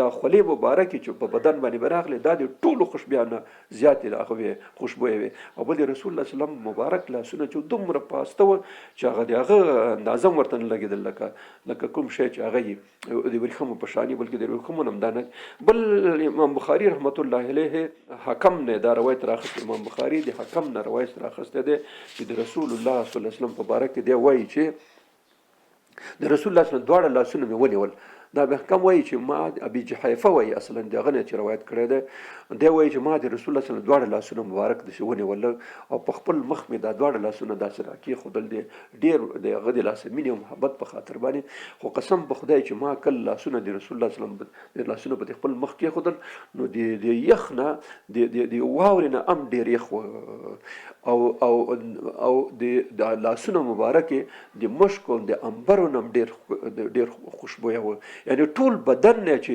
دا خولې مبارکې چې په بدن باندې به راغلې دا د ټولو خوشبویانو نه زیاتې د هغه وې خوشبویه وې. او بل د رسول الله صلی الله علیه وسلم مبارک لاسونه چې دومره پاسته وه چې هغه د هغه اندازه هم ورته نه لګېدل لکه کوم شی چې هغه یې د ورېښمو په شانې بلکې د ورېښمو نه هم دا نه. بل امام بخاري رحمت الله علیه حکم نه دا روایت راخست. امام بخاري د حکم نه روایت راخستی دی چې د رسول الله صلی الله علیه وسلم په باره کې دی وایي چې د رسول الله صلی الله علیه وسلم دواړه لاسونه مې ونیول. دا به حکم وایي چې ما ابي جحیفه وایي اصلا د هغه نه چې روایت کړی دی دی وایي چې ما د رسول الله صلی الله علیه وسلم دواړه لاسونه مبارک داسې ونیول او په خپل مخ مې دا دواړه لاسونه داسې راکېښودل دي ډېر د هغه د لاسه مینې او محبت په خاطر باندې. خو قسم په خدای چې ما کله لاسونه د رسول الله صلی الله علیه وسلم د لاسونه په خپل مخ کېښودل نو د یخ نه د واورې نه هم ډېر یخ او د لاسونه مبارکې د مشکو د عنبرو نه هم ډېر خوشبویه و. یعنی ټول بدن نه چې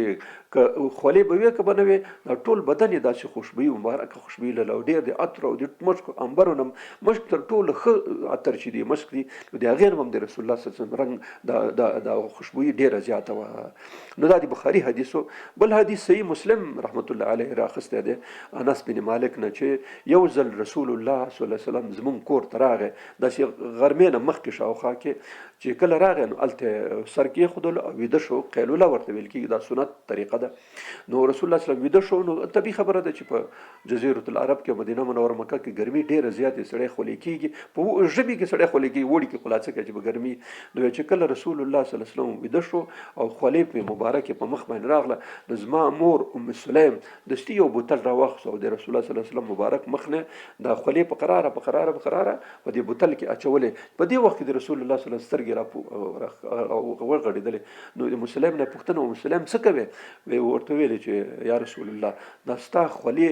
که خولې به وي که به نه وي دا ټول بدن یې داسې خوشبويي مبارکه خوشبويي لرله او ډېر د عطر او د مشکو عنبرو نه مشک تر ټولو ښه عطر چې دی مشک دی نو د هغې نه هم د رسول الله صلی الله علیه وسلم رنګ دا خوشبويي ډېره زیاته وه. نو دا د بخاري حدیثو. بل حدیث صحیح مسلم رحمت الله علیه راخستی دی انس بن مالک نه چې یو ځل رسول الله صلی الله علیه وسلم زمونږ کور ته راغی داسې غرمې نه مخکې شاوخوا کې چې کله راغی نو هلته سر کېښودلو او ویده شو. قیلوله ورته ویل کېږي دا سنت طریقه ده. نو رسول الله صلی الله علیه وسلم ویده شو. نو طبیعي خبره ده چې په جزیرة العرب کې مدینه منوره مکه کې ګرمي ډېره زیاتې سړی خولې کېږي په ژمي کې سړی خولې کېږي وړي کې خلاصه کوي چې په ګرمي. نو چې کله رسول الله صلی الله علیه وسلم ویده شو او خولې پې مبارکې په مخ باندې راغله نو زما مور ام سلیم دستي یو بوتل راواخیست او د رسول الله صلی الله علیه وسلم مبارک مخ نه دا خولې په قراره په دې بوتل کې اچولې. په دې وخت کې د رسول الله صلی الله علیه وسلم سترګې ورغړېدلې. نو د مسلم نه پوښتنه مسلم څه کوي ورته ویلې چې یا رسول الله دا ستا خولې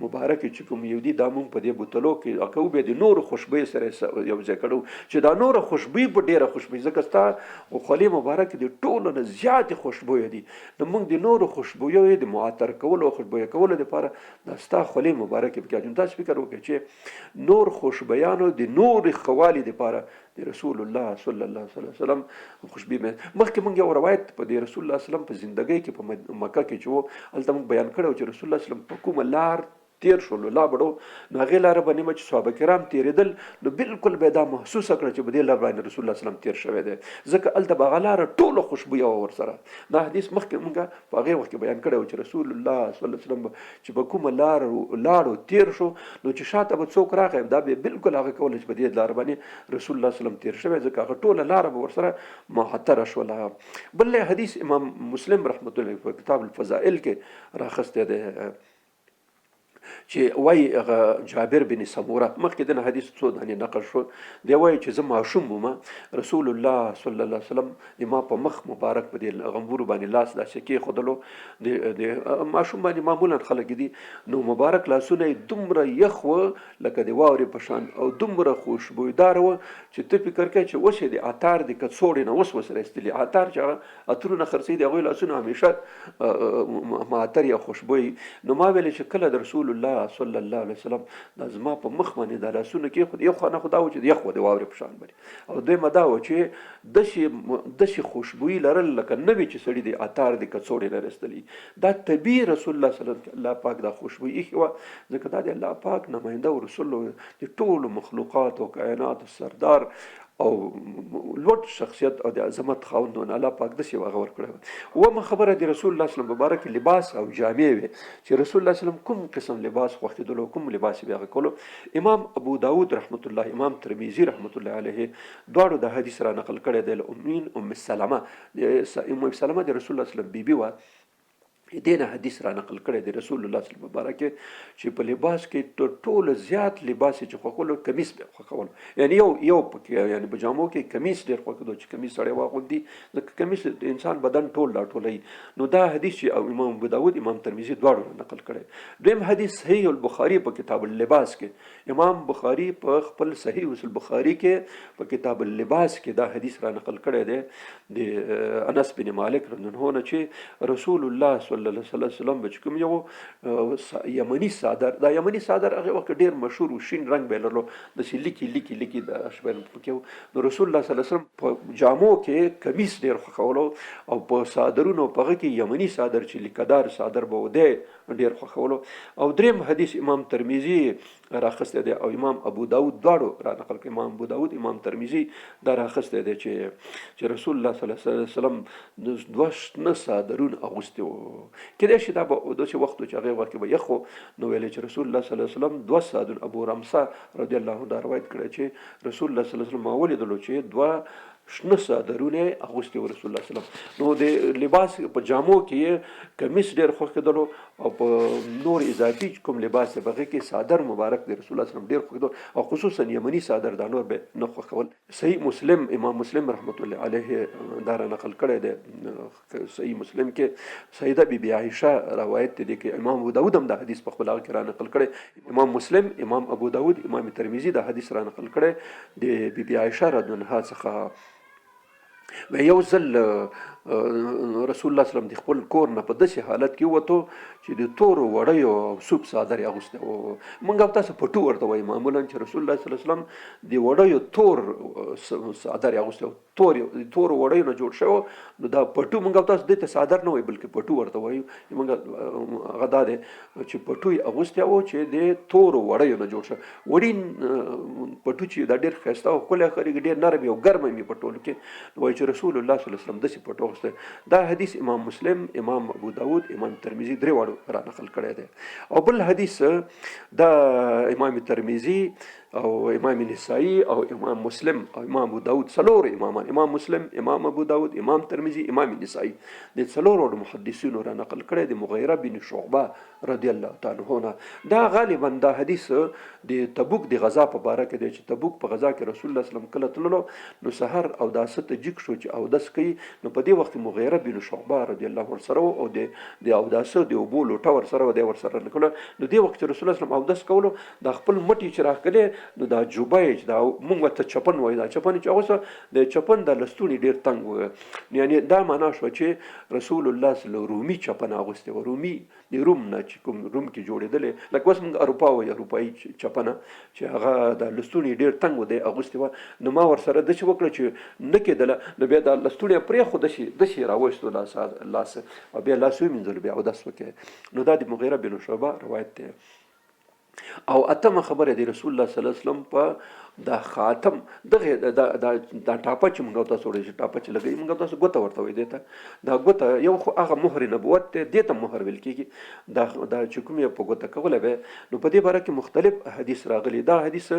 مبارکې چې کوم یو دي دا مونږ په دې بوتلو کې اکو بیا د نورو خوشبویۍ سره یو ځای کړو چې دا نوره خوشبویي په ډېره خوشبویي ځکه ستا خولې مبارکې د ټولو نه زیاتې خوشبویه دي. نو مونږ د نورو خوشبویو د معطر کولو او خوشبویه کولو دپاره دا ستا خولې مبارکې پکې اچوم. تاسو فکر وکړئ چې نور خوشبویانو د نور ښوالي دپاره د رسول الله صلی الله علیه وسلم خوشبویي مخکې مونږ یو روایت په د رسول الله صلی الله علیه وسلم په زندګۍ کې په مکه کې چې و هلته مونږ بیان کړی و چې رسول الله صلی الله علیه وسلم په کومه لار تیر شولو لا بړو نو هغې لاره باندې به چې صحابه کرام تېرېدل نو بالکل به یې دا محسوسه کړه چې په دې لار باندې رسول الله صلی الله علیه وسلم تیر شوی دی ځکه هلته به هغه لاره ټوله خوشبویه وه ورسره. دا حدیث مخکې مونږ په هغې وخت کې بیان کړی و چې رسول الله صلی الله علیه وسلم چې په کومه لاړو تیر شو نو چې شاته به څوک راغی دا به بالکل هغه کوله چې په دې لاره باندې رسول الله صلی الله علیه وسلم تیر شوی ځکه هغه ټوله لاره به ورسره محتره شوله. بل حدیث امام مسلم رحمت الله په کتاب الفضائل کې راخستی دی چې وایي هغه جابر بن سموره مخکې دنه حدیث څو دانې نقل شو دی وایي چې زه ماشوم وم رسول الله صلی الله علیه وسلم د ما په مخ مبارک په دې غمبورو باندې لاس داسې کېښودلو د ماشوم باندې معمولا خلک دي نو مبارک لاسونه یې دومره یخ وه لکه د واورې په شان او دومره خوشبویداره وه چې ته فکر کوې چې اوس یې د عطار د کڅوړې نه اوس ورسره ایستلي عطار چې هغه عطرونه خرڅوي د هغوی لاسونه همیشه معطر یا خوشبویي. نو ما ویلې چې کله د رسول الله صلی الله علیه وسلم دا زما په مخ باندې دا لاسونه کېښود یو خوا نه خو دا و چې یخ وه د واورې په شان باندې او دویمه دا وه چې داسې خوشبویي لرل لکه نه وي چې سړي د عطار د کڅوړې نه رسېدلي. دا طبیعي رسول الله صلی الله علیه وسلم الله پاک دا خوشبویي ایښې وه ځکه دا د الله پاک نماینده او رسول د ټولو مخلوقات او کائناتو سردار او لوړ شخصیت او د عظمت خاوند و الله پاک داسې یو هغه ورکړی. اومه خبره د رسول الله صلی الله علیه وسلم مبارک لباس او جامې وې چې رسول الله صلی الله علیه وسلم کوم قسم لباس خوښېدلو کوم لباس یې هغه کولو. امام ابو داود رحمت الله امام ترمذي رحمت الله علیه دواړو د حدیث را نقل کړی دی ام سلمه د رسول الله صلی الله علیه وسلم بیبي وه دینه حدیث را نقل کړی دی رسول الله صلی الله علیه وسلم مبارک چې په لباس کې ټول زیات لباس چې خوښولو کمیس به خوښول یعنی یو پکې یعنی په جامو کې کمیس ډېر خوښېدو چې کمیس سړی واغوندي ځکه کمیس د انسان بدن ټول راټولوي نو دا حدیث چې امام ابو داود امام ترمذي دواړو نقل کړی دویم حدیث صحیح البخاري په کتاب اللباس کې امام بخاري په خپل صحیح البخاري کې په کتاب اللباس کې دا حدیث را نقل کړی دی د انس بن مالک رضی الله عنه چې رسول الله صلی الله علیه وسلم چې کوم یو یمني صادر دا یمني صادر هغه وخت ډیر مشهور شین رنگ به لرلو د سی لیکي د اشبال پکې نو رسول الله صلی الله علیه وسلم په جامو کې کمیس ډیر خوښولو او په صادرونو په کې یمني صادر چې لیکدار صادر به وده ډیر خوښولو او دریم حدیث امام ترمذی راخسته دی او امام ابو داود دواړو را نقل کړي امام ابو داود امام ترمذی دا راخسته دی چې رسول الله صلی الله علیه وسلم دوه صادرون اغوستي کله چې دا به د څه وخت چې هغه وخت به یخو نو ویل چې رسول الله صلی الله علیه وسلم دوه صادرون ابو رمسا رضی الله عنه روایت کړی چې رسول الله صلی الله علیه وسلم اول دلو چې دوه شنه صادرونه اغوستي رسول الله صلی الله علیه وسلم نو د لباس په جامو کې کمیس ډیر خوښ کېدلو او په نور اضافي کوم لباس بغه کې صادر مبارک د رسول الله صلی الله علیه وسلم ډیر خوښ کېدو او خصوصا یمني صادر دا نور به نه خوښول صحیح مسلم امام مسلم رحمت الله علیه دا نقل کړی دی صحیح مسلم کې سیده بی عائشه روایت دی کې امام ابو داود هم دا حدیث په خپل کې را نقل کړی امام مسلم امام ابو داود امام ترمذی دا حدیث را نقل کړی د بی عائشه رضی الله عنها څخه و یو ځل رسول الله صلی الله علیه وسلم د خپل کور نه په داسې حالت کې وته چې د تورو وړیو سوپ صادر اغوسته او موږ تاسو پټو ورته وایي معمولا چې رسول الله صلی الله علیه وسلم د وړیو تور صادر اغوسته تور وړیو نه جوړ شو نو دا پټو موږ تاسو د ته صادر نه وایي بلکې پټو ورته وایي موږ غدا ده چې پټو اغوسته او چې د تور وړیو نه جوړ شو وړین پټو چې دا ډېر ښایسته او کله خوري ډېر نرم او ګرم می پټول کې وایي چې رسول الله صلی الله علیه وسلم داسې پټو دا حدیث امام مسلم امام ابو داود امام ترمذی درې واړو را نقل کړی دی او بل حدیث دا امام ترمذی او امام نسائی او امام مسلم او امام ابو داود څلور امامان امام مسلم امام ابو داود امام ترمذی امام نسائی د څلور محدثینو را نقل کړی دی مغیره بن شعبه رضی الله تعالی عنہ دا غالبا دا حدیث د تبوک د غزا په باره کې دی چې تبوک په غزا کې رسول الله صلی الله علیه وسلم کله تللو نو سحر او داسه جګ شو چې او داس کوي نو په دې وخت مغیره بن شعبه رضی الله عنه سره او د او داسه د وبو لوټه ور سره د ور سره نکړه نو دې وخت رسول الله صلی الله علیه وسلم او داس کولو د خپل مټي چې راکړي نو دا جوبای دا مونږ ته چپن وای دا چپن چې اوسه د چپن د لستونی ډیر تنگ و یعنی دا معنا شو چې رسول الله صلی الله رومي چپن اغوسته و رومي د روم نه چې کوم روم کې جوړېدل لکه اوس موږ اروپا وای اروپایي چپن چې هغه د لستونی ډیر تنگ و دی اغوسته و نو ما ور سره د څه وکړه چې نه کېدله نو بیا د لستونی پرې خو د شي راوښتو لاس او بیا لاسو منځل بیا او داس وکړه نو دا د مغیره بن شعبه روایت دی او اتمه خبره دی رسول الله صلی الله علیه وسلم په دا خاتم دغه دا ټاپه چې موږ تاسو ورته ټاپه چې لګي موږ تاسو غوته ورته وي دیته دا غوته یو خو هغه مهر نبوت ته دیته مهر ویل کیږي دا چې کوم یو په غوته کوله به نو په دې باره کې مختلف حدیث راغلي دا حدیث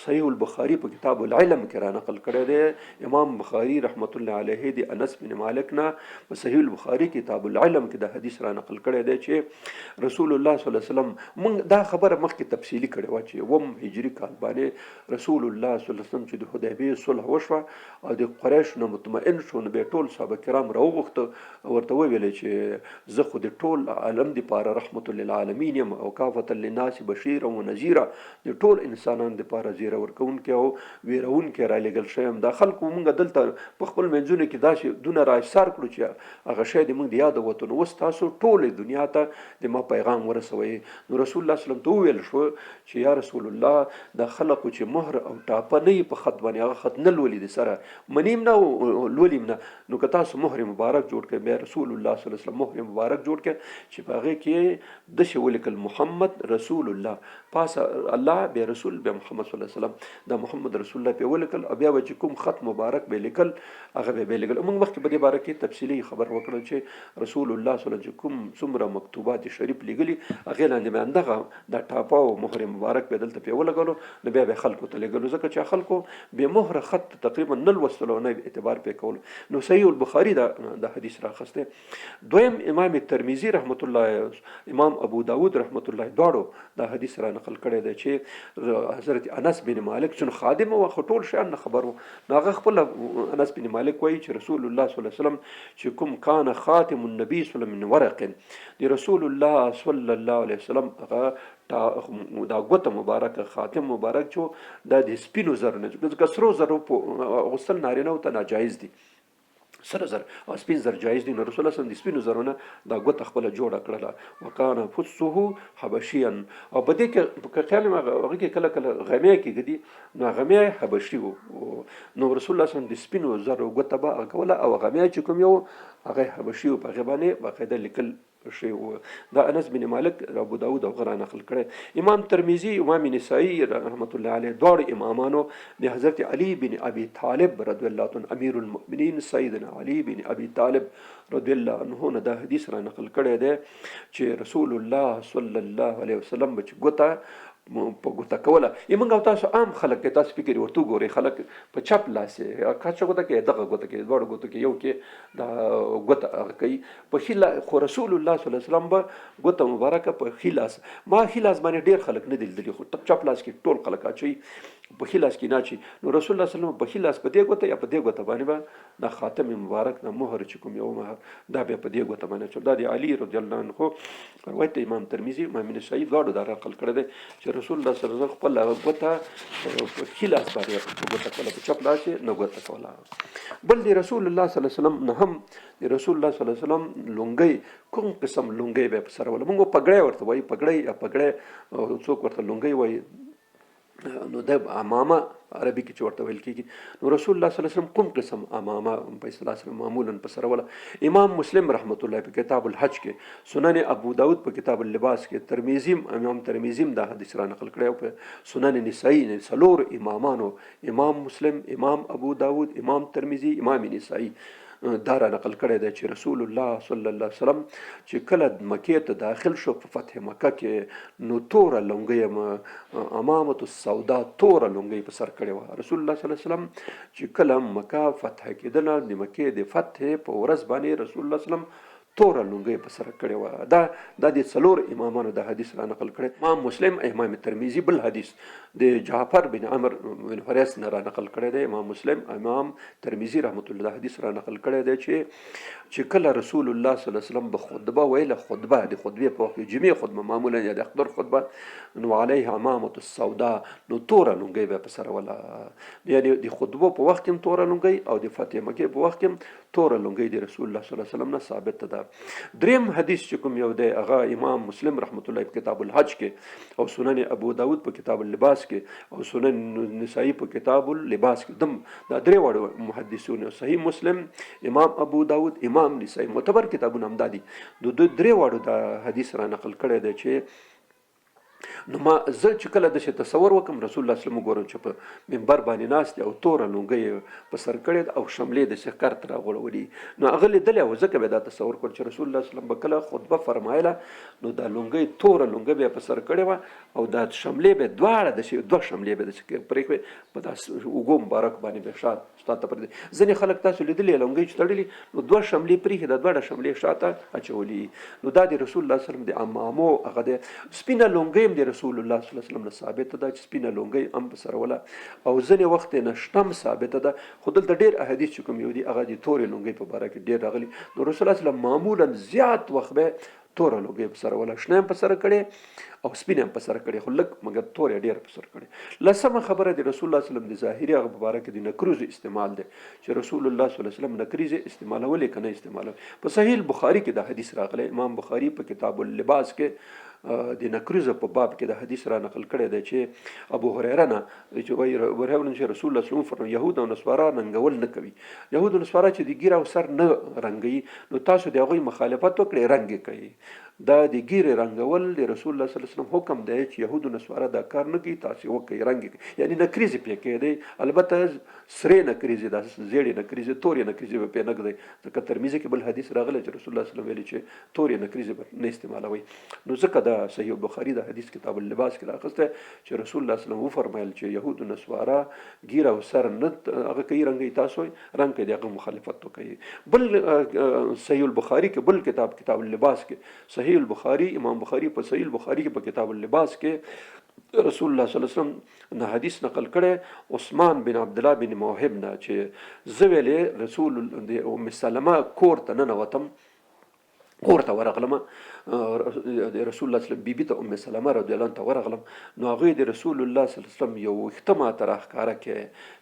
صحیح البخاری په کتاب العلم کې را نقل کړی دی امام بخاری رحمت الله علیه دی انس بن مالک نه په صحیح البخاری کتاب العلم کې دا حدیث را نقل کړی دی چې رسول الله صلی الله علیه وسلم موږ دا خبره مخکې تفصیلی کړې و چې وم هجری کال باندې رسول الله صلی الله علیه وسلم چې د حدیبیه صلح وشوه او د قریش نه مطمئن شو نو به ټول صحابه کرام راوغوښته ورته ویل چې زه خو د ټول عالم د پاره رحمت للعالمین یم او کافه للناس بشیر او نذیر د ټول انسانان د پاره زیره ورکون کې او ویرون کې را لګل شم د خلکو مونږ دلته په خپل منځونه کې داسې دونه راځار کړو چې هغه شی د مونږ د یاد وته نو تاسو ټول دنیا ته د ما پیغام ورسوي نو رسول الله صلی الله علیه وسلم ته ویل شو چې یا رسول الله د خلکو چې مهر او ټاپه نه په خط باندې هغه خط نه لولي د سره منیم نه لولیم نه نو که تاسو مهر مبارک جوړ کړئ بیا رسول الله صلی الله علیه وسلم مهر مبارک جوړ کړئ چې په هغه کې د شی ولیکل محمد رسول الله پاس الله بیا رسول بیا محمد صلی الله علیه وسلم د محمد رسول الله په ولیکل او بیا چې کوم خط مبارک به لیکل هغه به لیکل موږ مخکې په دې باره کې تفصیلی خبر وکړو چې رسول الله صلی الله علیه وسلم کوم څومره مکتوبات شریف لګلي هغه لاندې باندې د ټاپه پاو مهر مبارک به دلته پې ولګولو نو بیا به خلکو ته لېږلو ځکه چې خلکو بې مهره خط تقریبا نه لوستلو نه اعتبار پې کولو نو صحیح البخاري دا حدیث راخسته. دویم امام ترمذي رحمت الله امام ابو داود رحمت الله دواړو دا حدیث را نقل کړی دی چې حضرت انس بن مالک چون خادم و ټول شیان نه خبر و نو هغه خپل انس بن مالک وایي چې رسول الله صلی الله علیه وسلم چې کوم کان خاتم النبي صلی الله من ورق دی رسول الله صلی الله علیه وسلم هغه دا ګوته مبارکه خاتم مبارک چې دا د سپینو زرو نه ځکه سرو زرو په غسل نارینه ته ناجایز دي سره زر او سپین زر جایز دي نو رسول الله صلی الله علیه وسلم د سپینو زرونه دا ګوته خپله جوړه کړله وکانه فصه حبشیا او په دې کې خیال هغه کې کله کله غمی کېږي نو غمی حبشي و نو رسول الله صلی الله علیه وسلم د سپینو زرو ګوته به کوله او غمی چې کوم یو هغه حبشي و په هغې باندې باقاعده لیکل شی و دا انس بن مالک ابو داود او غیره نقل کړی. امام ترمذي امام نسائی رحمت الله علیه دواړو امامانو د حضرت علی بن ابي طالب رضی الله عنه امیر المؤمنین سیدنا علی بن ابي طالب رضی الله عنه نه دا حدیث را نقل کړی دی چې رسول الله صلی الله علیه وسلم چې ګوته په ګوته کوله موږ او تاسو عام خلک کې تاسو فکر ورته ګورئ خلک په چپ لاس یې کاچه ګوته کې دغه ګوته کې دواړو ګوته کې یو کې دا ګوته کوي په ښي خو رسول الله صلی الله علیه وسلم به ګوته مبارکه په ښي لاس ما ښي لاس باندې ډېر خلک نه دي لیدلي خو چپ لاس کې ټول خلک اچوي په ښي لاس کې نه اچي نو رسول الله صلی الله علیه وسلم په ښي لاس په دې ګوته یا په دې ګوته باندې به دا خاتم مبارک نه مهر چې کوم یو مهر دا بیا په دې ګوته باندې اچول دا د علي رضی الله عنه روایت امام ترمذي امام نسائی دواړو دا نقل کړی دی چې رسول الله صلی الله علیه وسلم خپل ګوته په ښي لاس باندې په ګوته کوله په چپ لاس یې نه ګوته کوله. بل د رسول الله صلی الله علیه وسلم نه هم د رسول الله صلی الله علیه وسلم لونګۍ کوم قسم لونګۍ به په سر وله موږ پګړی ورته وایي پګړی څوک ورته لونګۍ وایي نو د امامه عربي کې چې ورته ویل کېږي نو رسول الله صلی الله علیه وسلم کوم قسم امامه په اصطلاح سره معمولا په سره وله. امام مسلم رحمت الله په کتاب الحج کې سنن ابو داود په کتاب اللباس کې ترمذی امام ترمذی دا حدیث را نقل کړی او په سنن نسائی څلور امامانو امام مسلم امام ابو داود امام ترمذی امام نسائی دا را نقل کړی دی چې رسول الله صلی الله علیه وسلم چې کله مکې ته داخل شو په فتح مکه کې نو توره لونګۍ امامة السودا توره لونګۍ په سر کړې وه. رسول الله صلی الله علیه وسلم چې کله مکه فتح کېدله د مکې د فتح په ورځ باندې رسول الله صلی الله علیه وسلم توره لونګۍ په سر کړې وه. دا د څلور امامانو د حدیث را نقل کړی. امام مسلم امام ترمذي بل حدیث د جعفر بن عمر بن حریث نه را نقل کړی دی. امام مسلم امام ترمذي رحمت الله حدیث را نقل کړی دی چې کله رسول الله صلی الله علیه وسلم به خطبه ویله خطبه د خطبې په وخت کې جمعې خطبه معمولا یا د اختر خطبه نو علیه امامة السودا نو توره لونګۍ به په سر وله یعنی د خطبو په وخت کې توره لونګۍ او د فتح مکې په وخت کې توره لونګۍ د رسول الله صلی الله علیه وسلم نه ثابت ده. دریم حدیث چې کوم یو دی هغه امام مسلم رحمت الله په کتاب الحج کې او سنن ابو داود په کتاب اللباس کې او سنن نسائی په کتاب اللباس کې دم دا درې واړه محدثون صحیح مسلم امام ابو داود امام نسائی معتبر کتابونه هم دادي د درې واړو دا حدیث را نقل کړی دی چې نو ما زه چې کله د تصور وکم رسول الله صلی الله علیه وسلم ګورم چې په منبر باندې ناست او توره لونګۍ په سر کړې او شملې د سکر تر غوړولې نو هغه لیدلی او ځکه به دا تصور کړ چې رسول الله صلی الله علیه وسلم به کله خطبه فرمایله نو دا لونګۍ توره لونګۍ به په سر کړې وه او دا شملې به دواړه دوه شملې به د پرې کړې په داسې اوږو مبارک باندې به شاته پرېږدي. ځینې خلک تاسو لیدلي لونګۍ چې تړلي نو دوه شملې پرېښي دا دواړه شملې شاته اچولي نو دا د رسول الله صلی الله علیه وسلم د امامو هغه د سپینه لونګۍ د رسول الله صلی الله علیه وسلم ثابت ده چې سپینه لونګۍ هم په سر وله او ځینې وخت یې نشته هم ثابته ده خو دلته ډېر احادیث چې کوم یو دي هغه د تورې لونګۍ په باره کې ډېر راغلي نو رسول الله صلی الله علیه وسلم معمولا زیات وخت به توره لونګۍ په سر وله شنه هم په سر کړې او سپینه هم په سر کړې خو لږ مګر تورې ډېر په سر کړې. لسمه خبره د رسول الله صلی الله علیه وسلم د ظاهري هغه په باره کې د نکریزو استعمال دی چې رسول الله صلی الله علیه وسلم نکریزې استعمالولې که نه استعمالولې. په صحیح البخاري کې دا حدیث راغلی امام بخاري په کتاب اللباس کې د نکریزو په باب کې د حدیث را نقل کړی دی چې ابو هریره نه چې وایي چې رسول الله صلی الله علیه وسلم فرمایي یهود او نصارا رنګول نه کوي. یهود او نصارا چې د ګیره او سر نه رنګوي نو تاسو د هغوی مخالفت وکړئ رنګ یې کوي دا د ګیرې رنګول د رسول الله صلی الله علیه وسلم حکم دی چې یهودو نصارا دا کار نه کوي، تاسې وکړئ رنګ یعنی نکریزې پې کېدی، البته سرې نکریزې دا زیړې نکریزې تورې نکریزې به پې نه ږدئ، ځکه ترمذي کې بل حدیث راغلی چې رسول الله صلی الله علیه وسلم ویلي چې تورې نکریزې به نه استعمالوئ. نو ځکه دا صحیح بخاري د حدیث کتاب اللباس کې راخستی چې رسول الله صلی الله علیه وسلم وفرمایل چې یهودو نصارا ګیره او سر نه هغه کوي رنګوي، تاسو رنګ کوي د هغه مخالفت وکړئ. بل صحیح البخاري کې بل کتاب اللباس کې صحیح البخاري امام بخاري په صحیح البخاري کې په کتاب اللباس کې رسول الله صلی الله علیه وسلم نه حدیث نقل کړي عثمان بن عبد الله بن موهب نه چې زه ویلې رسول ام سلمہ کور ته ننوتم، کور ته ورغلم، د رسول الله صلی الله علیه وسلم بیبي ته ام سلمہ رضی الله عنها ورغلم، نو هغه د رسول الله صلی الله علیه وسلم یو وختما تر ښکارا کې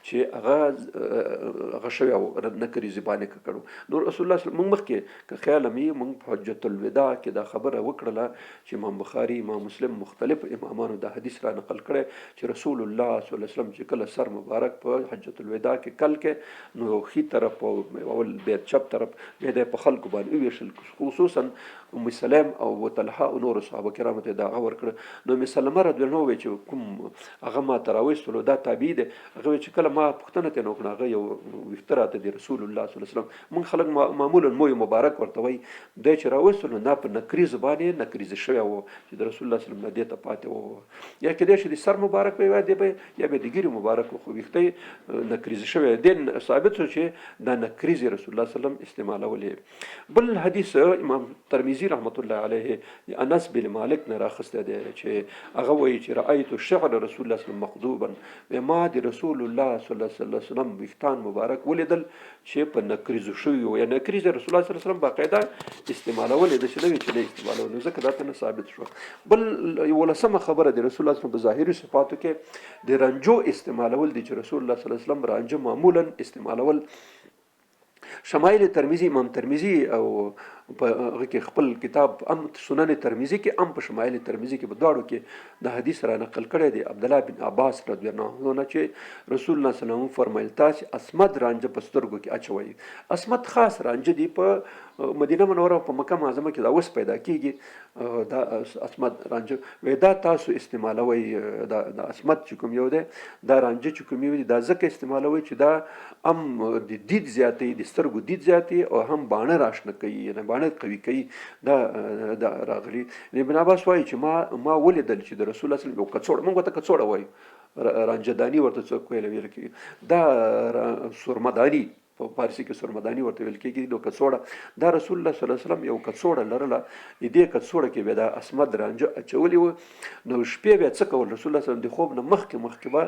چې هغه شوی او نکري زبانه کړو. نو رسول الله صلی الله علیه وسلم مخکې که خیال مې موږ حجۃ الوداع کې دا خبره وکړه چې امام بخاری امام مسلم مختلف امامانو دا حدیث را نقل کړي چې رسول الله صلی الله علیه وسلم چې کله سر مبارک په حجۃ الوداع کې کل کې نو خي طرف او اول بیت چپ طرف به په خلکو باندې ویشل، خصوصا ام سلم او طلحه او نور صحابه کرامو ته دا غور کړ. نو ام سلمہ رضی الله عنها چې کوم هغه ما تراويستلو دا تابع ده، هغه چې کله ما پښتنه ته نو هغه یو وختراته دی رسول الله صلی الله علیه وسلم مون خلک معمولا موي مبارک ورته وي د چې راوستلو نه په نکری زبانه نکری شوی و چې د رسول الله صلی الله علیه وسلم دې ته پاتې و، یا کې دې چې د سر مبارک وي دی به یا به د ګیري مبارک خو وخته نکری شوی دین ثابت شو چې دا نکری رسول الله صلی الله علیه وسلم استعمالولې. بل حدیث امام ترمذی رحمت الله علیه انس بن مالک نه راخسته دی چې هغه وایي چې رأیت شعر رسول الله صلی الله علیه وسلم مخضوبا، ما د رسول الله صلی الله علیه وسلم وختان مبارک ولیدل چې په نکریزو شوی و، یا نکریز رسول الله صلی الله علیه وسلم باقاعده استعمالول د شنو چې نه استعمالول، ځکه دا ته ثابت شو. بل ولسمه خبره د رسول الله صلی الله علیه وسلم په ظاهري صفاتو کې د رنجو استعمالول دي چې رسول الله صلی الله علیه وسلم رنجو معمولا استعمالول. شمایل ترمذی امام ترمذی او په هغه کې خپل کتاب ام سنن ترمذی کې ام په شمایل ترمذی کې په دواړو کې د حدیث را نقل کړی دی عبد الله بن عباس رضی الله عنه چې رسول الله صلی الله علیه وسلم فرمایل تاسو اسمد رانجه په سترګو کې اچوي. اسمد خاص رانجه دی په مدینه منوره په مکه معظمه کې دا اوس پیدا کیږي، دا اسمد رانجه وې دا تاسو استعمالوي، دا اسمد چې کوم یو دی دا رانجه چې کوم یو دی دا ځکه استعمالوي چې دا ام د دید زیاتې د سترګو دید زیاتې او هم باڼه راشنه کوي، نه باڼه قوي کوي. دا راغلي ابن عباس وایي چې ما ولیدل چې د رسول الله صلی الله علیه وسلم یو کڅوړه، موږ ته کڅوړه وایو رانجدانی ورته څوک ویل کی دا سرمدانی په فارسی کې سرمدانی ورته ویل کېږي. نو کڅوړه دا رسول الله صلی الله علیه وسلم یو کڅوړه لرله، دې کڅوړه کې به دا اسمد رانجه اچولې و. نو شپې به څه کول رسول الله صلی الله علیه وسلم د خوب نه مخکې به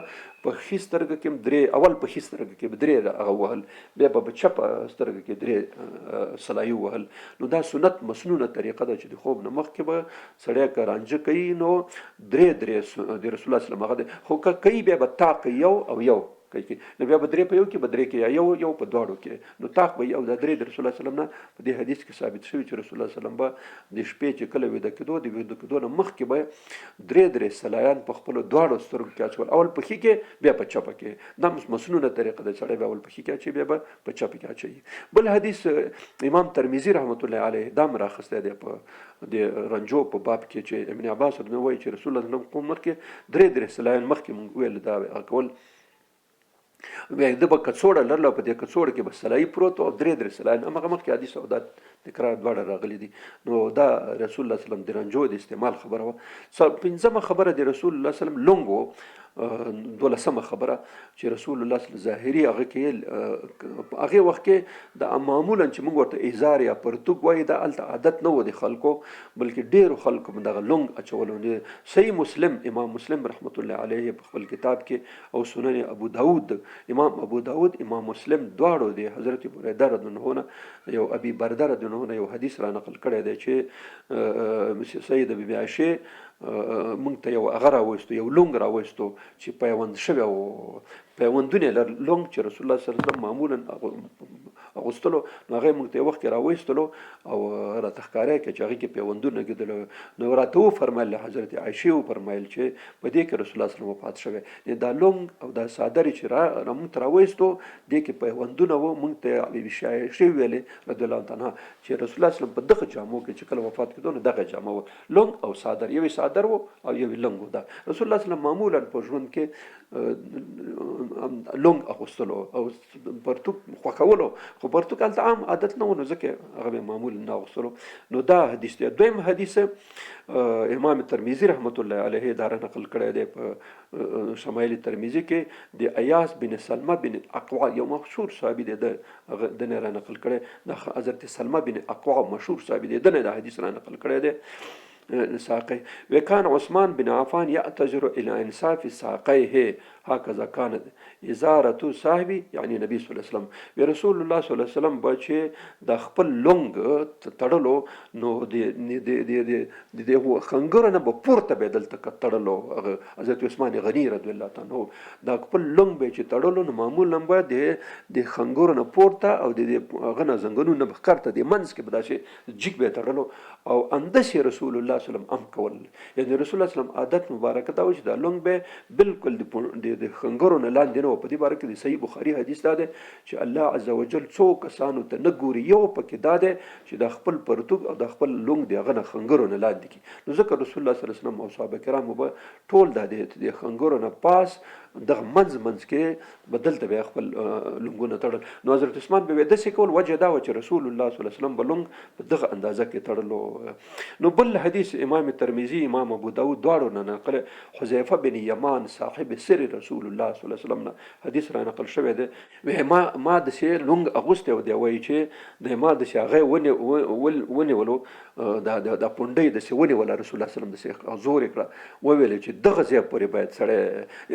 په ښي سترګه کې درې اول په ښي سترګه کې درې هغه وهل، بیا به په چپه سترګه کې درې سلایي وهل. نو دا سنت مسنونه طریقه ده چې د خوب نه مخکې به سړی که رانجه کوي نو درې د رسول الله صلی الله علیه وسلم هغه خو که کوي بیا به طاق یو او یو کوي، نو بیا به درې په یو کې به درې کې یا یو په دواړو کې، نو طاق به یو د درې د رسول الله صلی الله علیه وسلم نه په دې حدیث کې ثابت شوی چې رسول الله صلی الله علیه وسلم به د شپې چې کله ویده کېدو د ویده کېدو نه مخکې به درې سلایان په خپلو دواړو سترګو کې اچول، اول په ښي کې بیا په چپه کې. دا مسنونه طریقه ده، سړی بیا اول په ښي کې اچوي بیا به په چپه کې اچوي. بل حدیث امام ترمذی رحمت الله علیه دا هم راخستی دی په د رنجو په باب کې چې ابن عباس ورته وایي چې رسول الله صلی الله علیه وسلم مخکې درې سلایان مخکې مونږ ویل دا کول، بیا د به کڅوړه لرله په دې کڅوړه کې به سلایي پروت او درې سلایان هغه مخکې حدیث او دا تکرار دواړه راغلي دي. نو دا رسول الله صلی الله علیه وسلم د رنجو د استعمال خبره وه. پنځمه خبره د رسول الله صلی الله علیه وسلم لونګ و. دولسمه خبره چې رسول الله صلی الله علیه وسلم ظاهري هغه کې هغه وخت کې د معمولا چې موږ ورته ایزار یا پرتوګ وایي دا الته عادت نه و د خلکو، بلکې ډیرو خلکو دغه لونګ اچولو. صحیح مسلم امام مسلم رحمت الله علیه په خپل کتاب کې او سنن ابو داود امام ابو داود امام مسلم دواړو د حضرت بریده رضی الله عنه یو ابي برده رضی الله عنه یو حدیث را نقل کړی دی چې سید بیبي عائشه مونږ ته یو هغه راوستو، یو لونګ راوستو چې پیوند شوی و، پیوندونه لونګ چې رسول الله صلی الله علیه وسلم معمولا اغوستلو نو هغه موږ ته یو وخت کې راوایستلو او راته ښکاره کړه چې هغې کې پیوندونه کېدل نو راته وفرمیل حضرت عایشې وفرمیل چې په دې کې رسول الله صلی الله علیه وسلم وفات شوی دا لونګ او دا څادر چې موږ ته راوایستو دې کې پیوندونه وو موږ ته بیبي عایشې ویلې رضی الله عنها چې رسول الله صلی الله علیه وسلم په دغه جامو کې چې کله وفات کېدو نو دغه جامه وه لونګ او څادر یوې څادر وو او یوې لونګ وو دا رسول الله صلی الله علیه وسلم معمولا په ژوند کې لونګ اغوستلو او پرتوک خوښولو خو پرتوک هلته عام عادت نه و نو ځکه هغه به معمولا نه اغوستلو نو دا حدیث دی. دویم حدیث امام ترمذي رحمت الله علیه دا نقل کړی دی په شمایل ترمذي کې د ایاس بن سلمه بن اقوع یو مشهور صحابي دی د نه را نقل کړی د حضرت سلمه بن اقوع مشهور صحابي دی د نه دا حدیث را نقل کړی دی ساقي وكان عثمان بن عفان يأتجر إلى إنصاف ساقيه هكذا كانت إزارة صاحبي يعني نبي صلى الله عليه وسلم ورسول الله صلى الله عليه وسلم بچه د خپل لونګ تړلو نو د خنګر نه په پورته بدل تک تړلو حضرت عثمان غنی رضی الله تعالی عنہ د خپل لونګ به چې تړلو نو معمولا به د خنګر نه پورته او د غنه زنګونو نه بخرته د منځ کې بداسه جګ به تړلو او اندشه رسول الله صلی الله علیه وسلم ام کول یعنی رسول الله صلی الله علیه وسلم عادت مبارکه دا و چې د لونګ به بالکل د خنګرو نه لاندې نه و. په دې باره کې د صحیح بخاري حدیث دا دی چې الله عز وجل څو کسانو ته نه ګوري یو پکې دا دی چې د خپل پرتوګ او د خپل لونګ د هغه نه خنګرو نه لاندې کړي نو ځکه رسول الله صلی الله علیه وسلم او صحابه کرامو به ټول د خنګرو نه پاس دغه منځ کې بدلته به خپل لونګونه تړل نو حضرت عثمان به داسې کول وجه دا و چې رسول الله صلی الله علیه وسلم به لونګ په دغه اندازه کې تړلو. نو بل حدیث امام ترمذي امام ابو داود دواړو نه نقل حذیفه بن یمان صاحب سر رسول الله صلی الله علیه وسلم حدیث را نقل شوی دی ما د سه لونګ اغوسته دی وایي چې د ما د شاغه ونی ولو د پونډې د سه ونی ولا رسول الله صلی الله علیه وسلم د سه زور کړه ویل چې دغه ځای پورې باید سره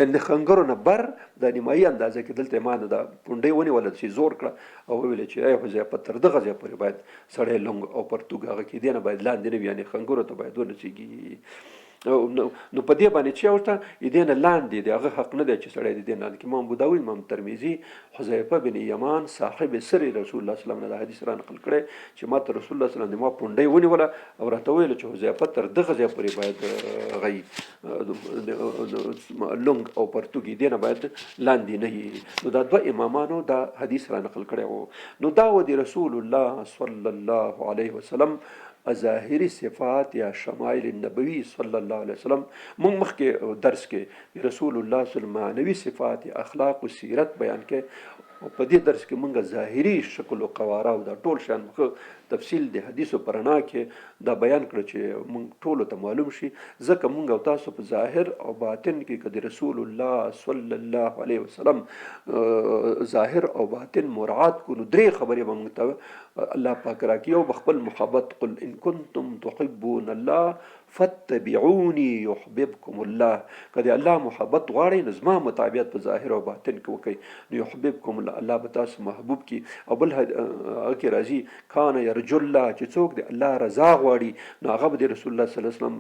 ان خنګرو نه بر د نیمایي اندازه کې دلته ما د پونډې ونی ولا چې زور کړه او ویل چې ای حذیفه تر دغه ځای پورې باید سره لونګ او پرتوګ هغه کې دی نه باید لاندې نه یعنی خنګرو ته باید ونسیږي نو په دې باندې چې ورته دې نه لاندې دی هغه حق نه دی چې سړی دې نه امام ابو داود امام ترمذي حذیفه بن یمان صاحب سر رسول الله صلی الله علیه وسلم د حدیث را نقل کړي چې ما ته رسول الله صلی الله علیه وسلم ما پونډې ونیوله او راته ویل چې حذیفه تر دغه ځای پورې باید غي لونګ او پرتوګي دې نه باید لاندې نه نو دا دوه امامانو دا حدیث را نقل کړي نو دا و دی رسول الله صلی الله علیه وسلم ظاهری صفات یا شمائل النبوی صلی الله علیه وسلم مونږ مخکې درس کې رسول الله صلی الله علیه وسلم معنوي صفات اخلاق او سیرت بیان کې او په دې درس کې مونږ ظاهری شکل او قواره او دا ټول شان تفصیل د حدیثو پرانا کې دا بیان کړ چې مونږ ټول ته معلوم شي ځکه مونږ او تاسو په ظاهر او باطن کې کدي رسول الله صلی الله علیه وسلم ظاهر او باطن مراد کو نو درې خبرې مونږ ته الله پاک راکیو بخپل محبت قل ان کنتم تحبون الله فتبعوني يحببكم الله کدی الله محبت غواړي نظم مطابقت په ظاهر او باطن کې وکي نو يحببكم الله به تاسو محبوب کی او بل کې راځي کان يرجو الله چې څوک دی الله رضا غواړي نو هغه د رسول الله صلی الله علیه وسلم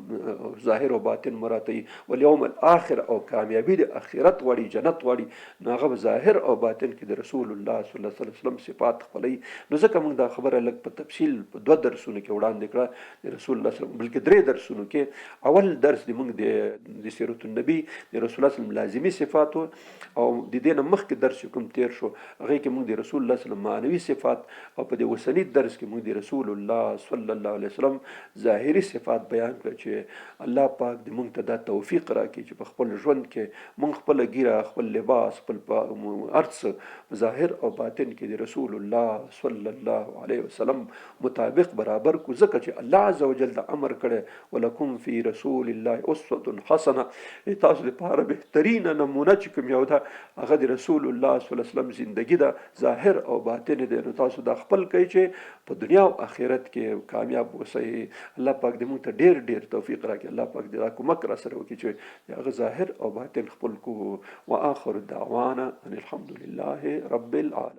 ظاهر او باطن مراتي واليوم الاخر او کامیابی د اخرت غواړي جنت غواړي نو هغه ظاهر او باطن کې د رسول الله صلی الله علیه وسلم صفات خپلې نو ځکه موږ دا خبره لږ په تفصیل په دوه درسونو کې وړاندې کړه د رسول الله صلی الله علیه وسلم بلکې درې درسونو کې اول درس د موږ د سیرت النبی د رسول الله صلی الله علیه وسلم لازمی صفات او د دې نه مخکې درس کوم تیر شو هغه کې موږ د رسول الله صلی الله علیه وسلم معنوي صفات او په دې وسنی درس کې موږ د رسول الله صلی الله علیه وسلم ظاهری صفات بیان کړ چې الله پاک دې موږ ته دا توفیق راکړي چې په خپل ژوند کې موږ خپل ګیره خپل لباس خپل ارث ظاهر او باطن کې د رسول الله صلی الله علیه وسلم مطابق برابر کو ځکه چې الله عز وجل د امر کړي ولکم فی رسول الله اسوه حسنه تاسو لپاره بهترین نمونه چې کوم یو ده هغه د رسول الله صلی الله علیه وسلم زندگی ده ظاهر او باطن ده نو تاسو د خپل کوي چې په دنیا او آخرت کې کامیاب اوسئ الله پاک دې موږ ته ډېر ډېر توفیق راکړي الله پاک دې کومک را سره وکړي چې هغه ظاهر او باطن خپل کو واخر دعوانا ان الحمد لله رب العالمين.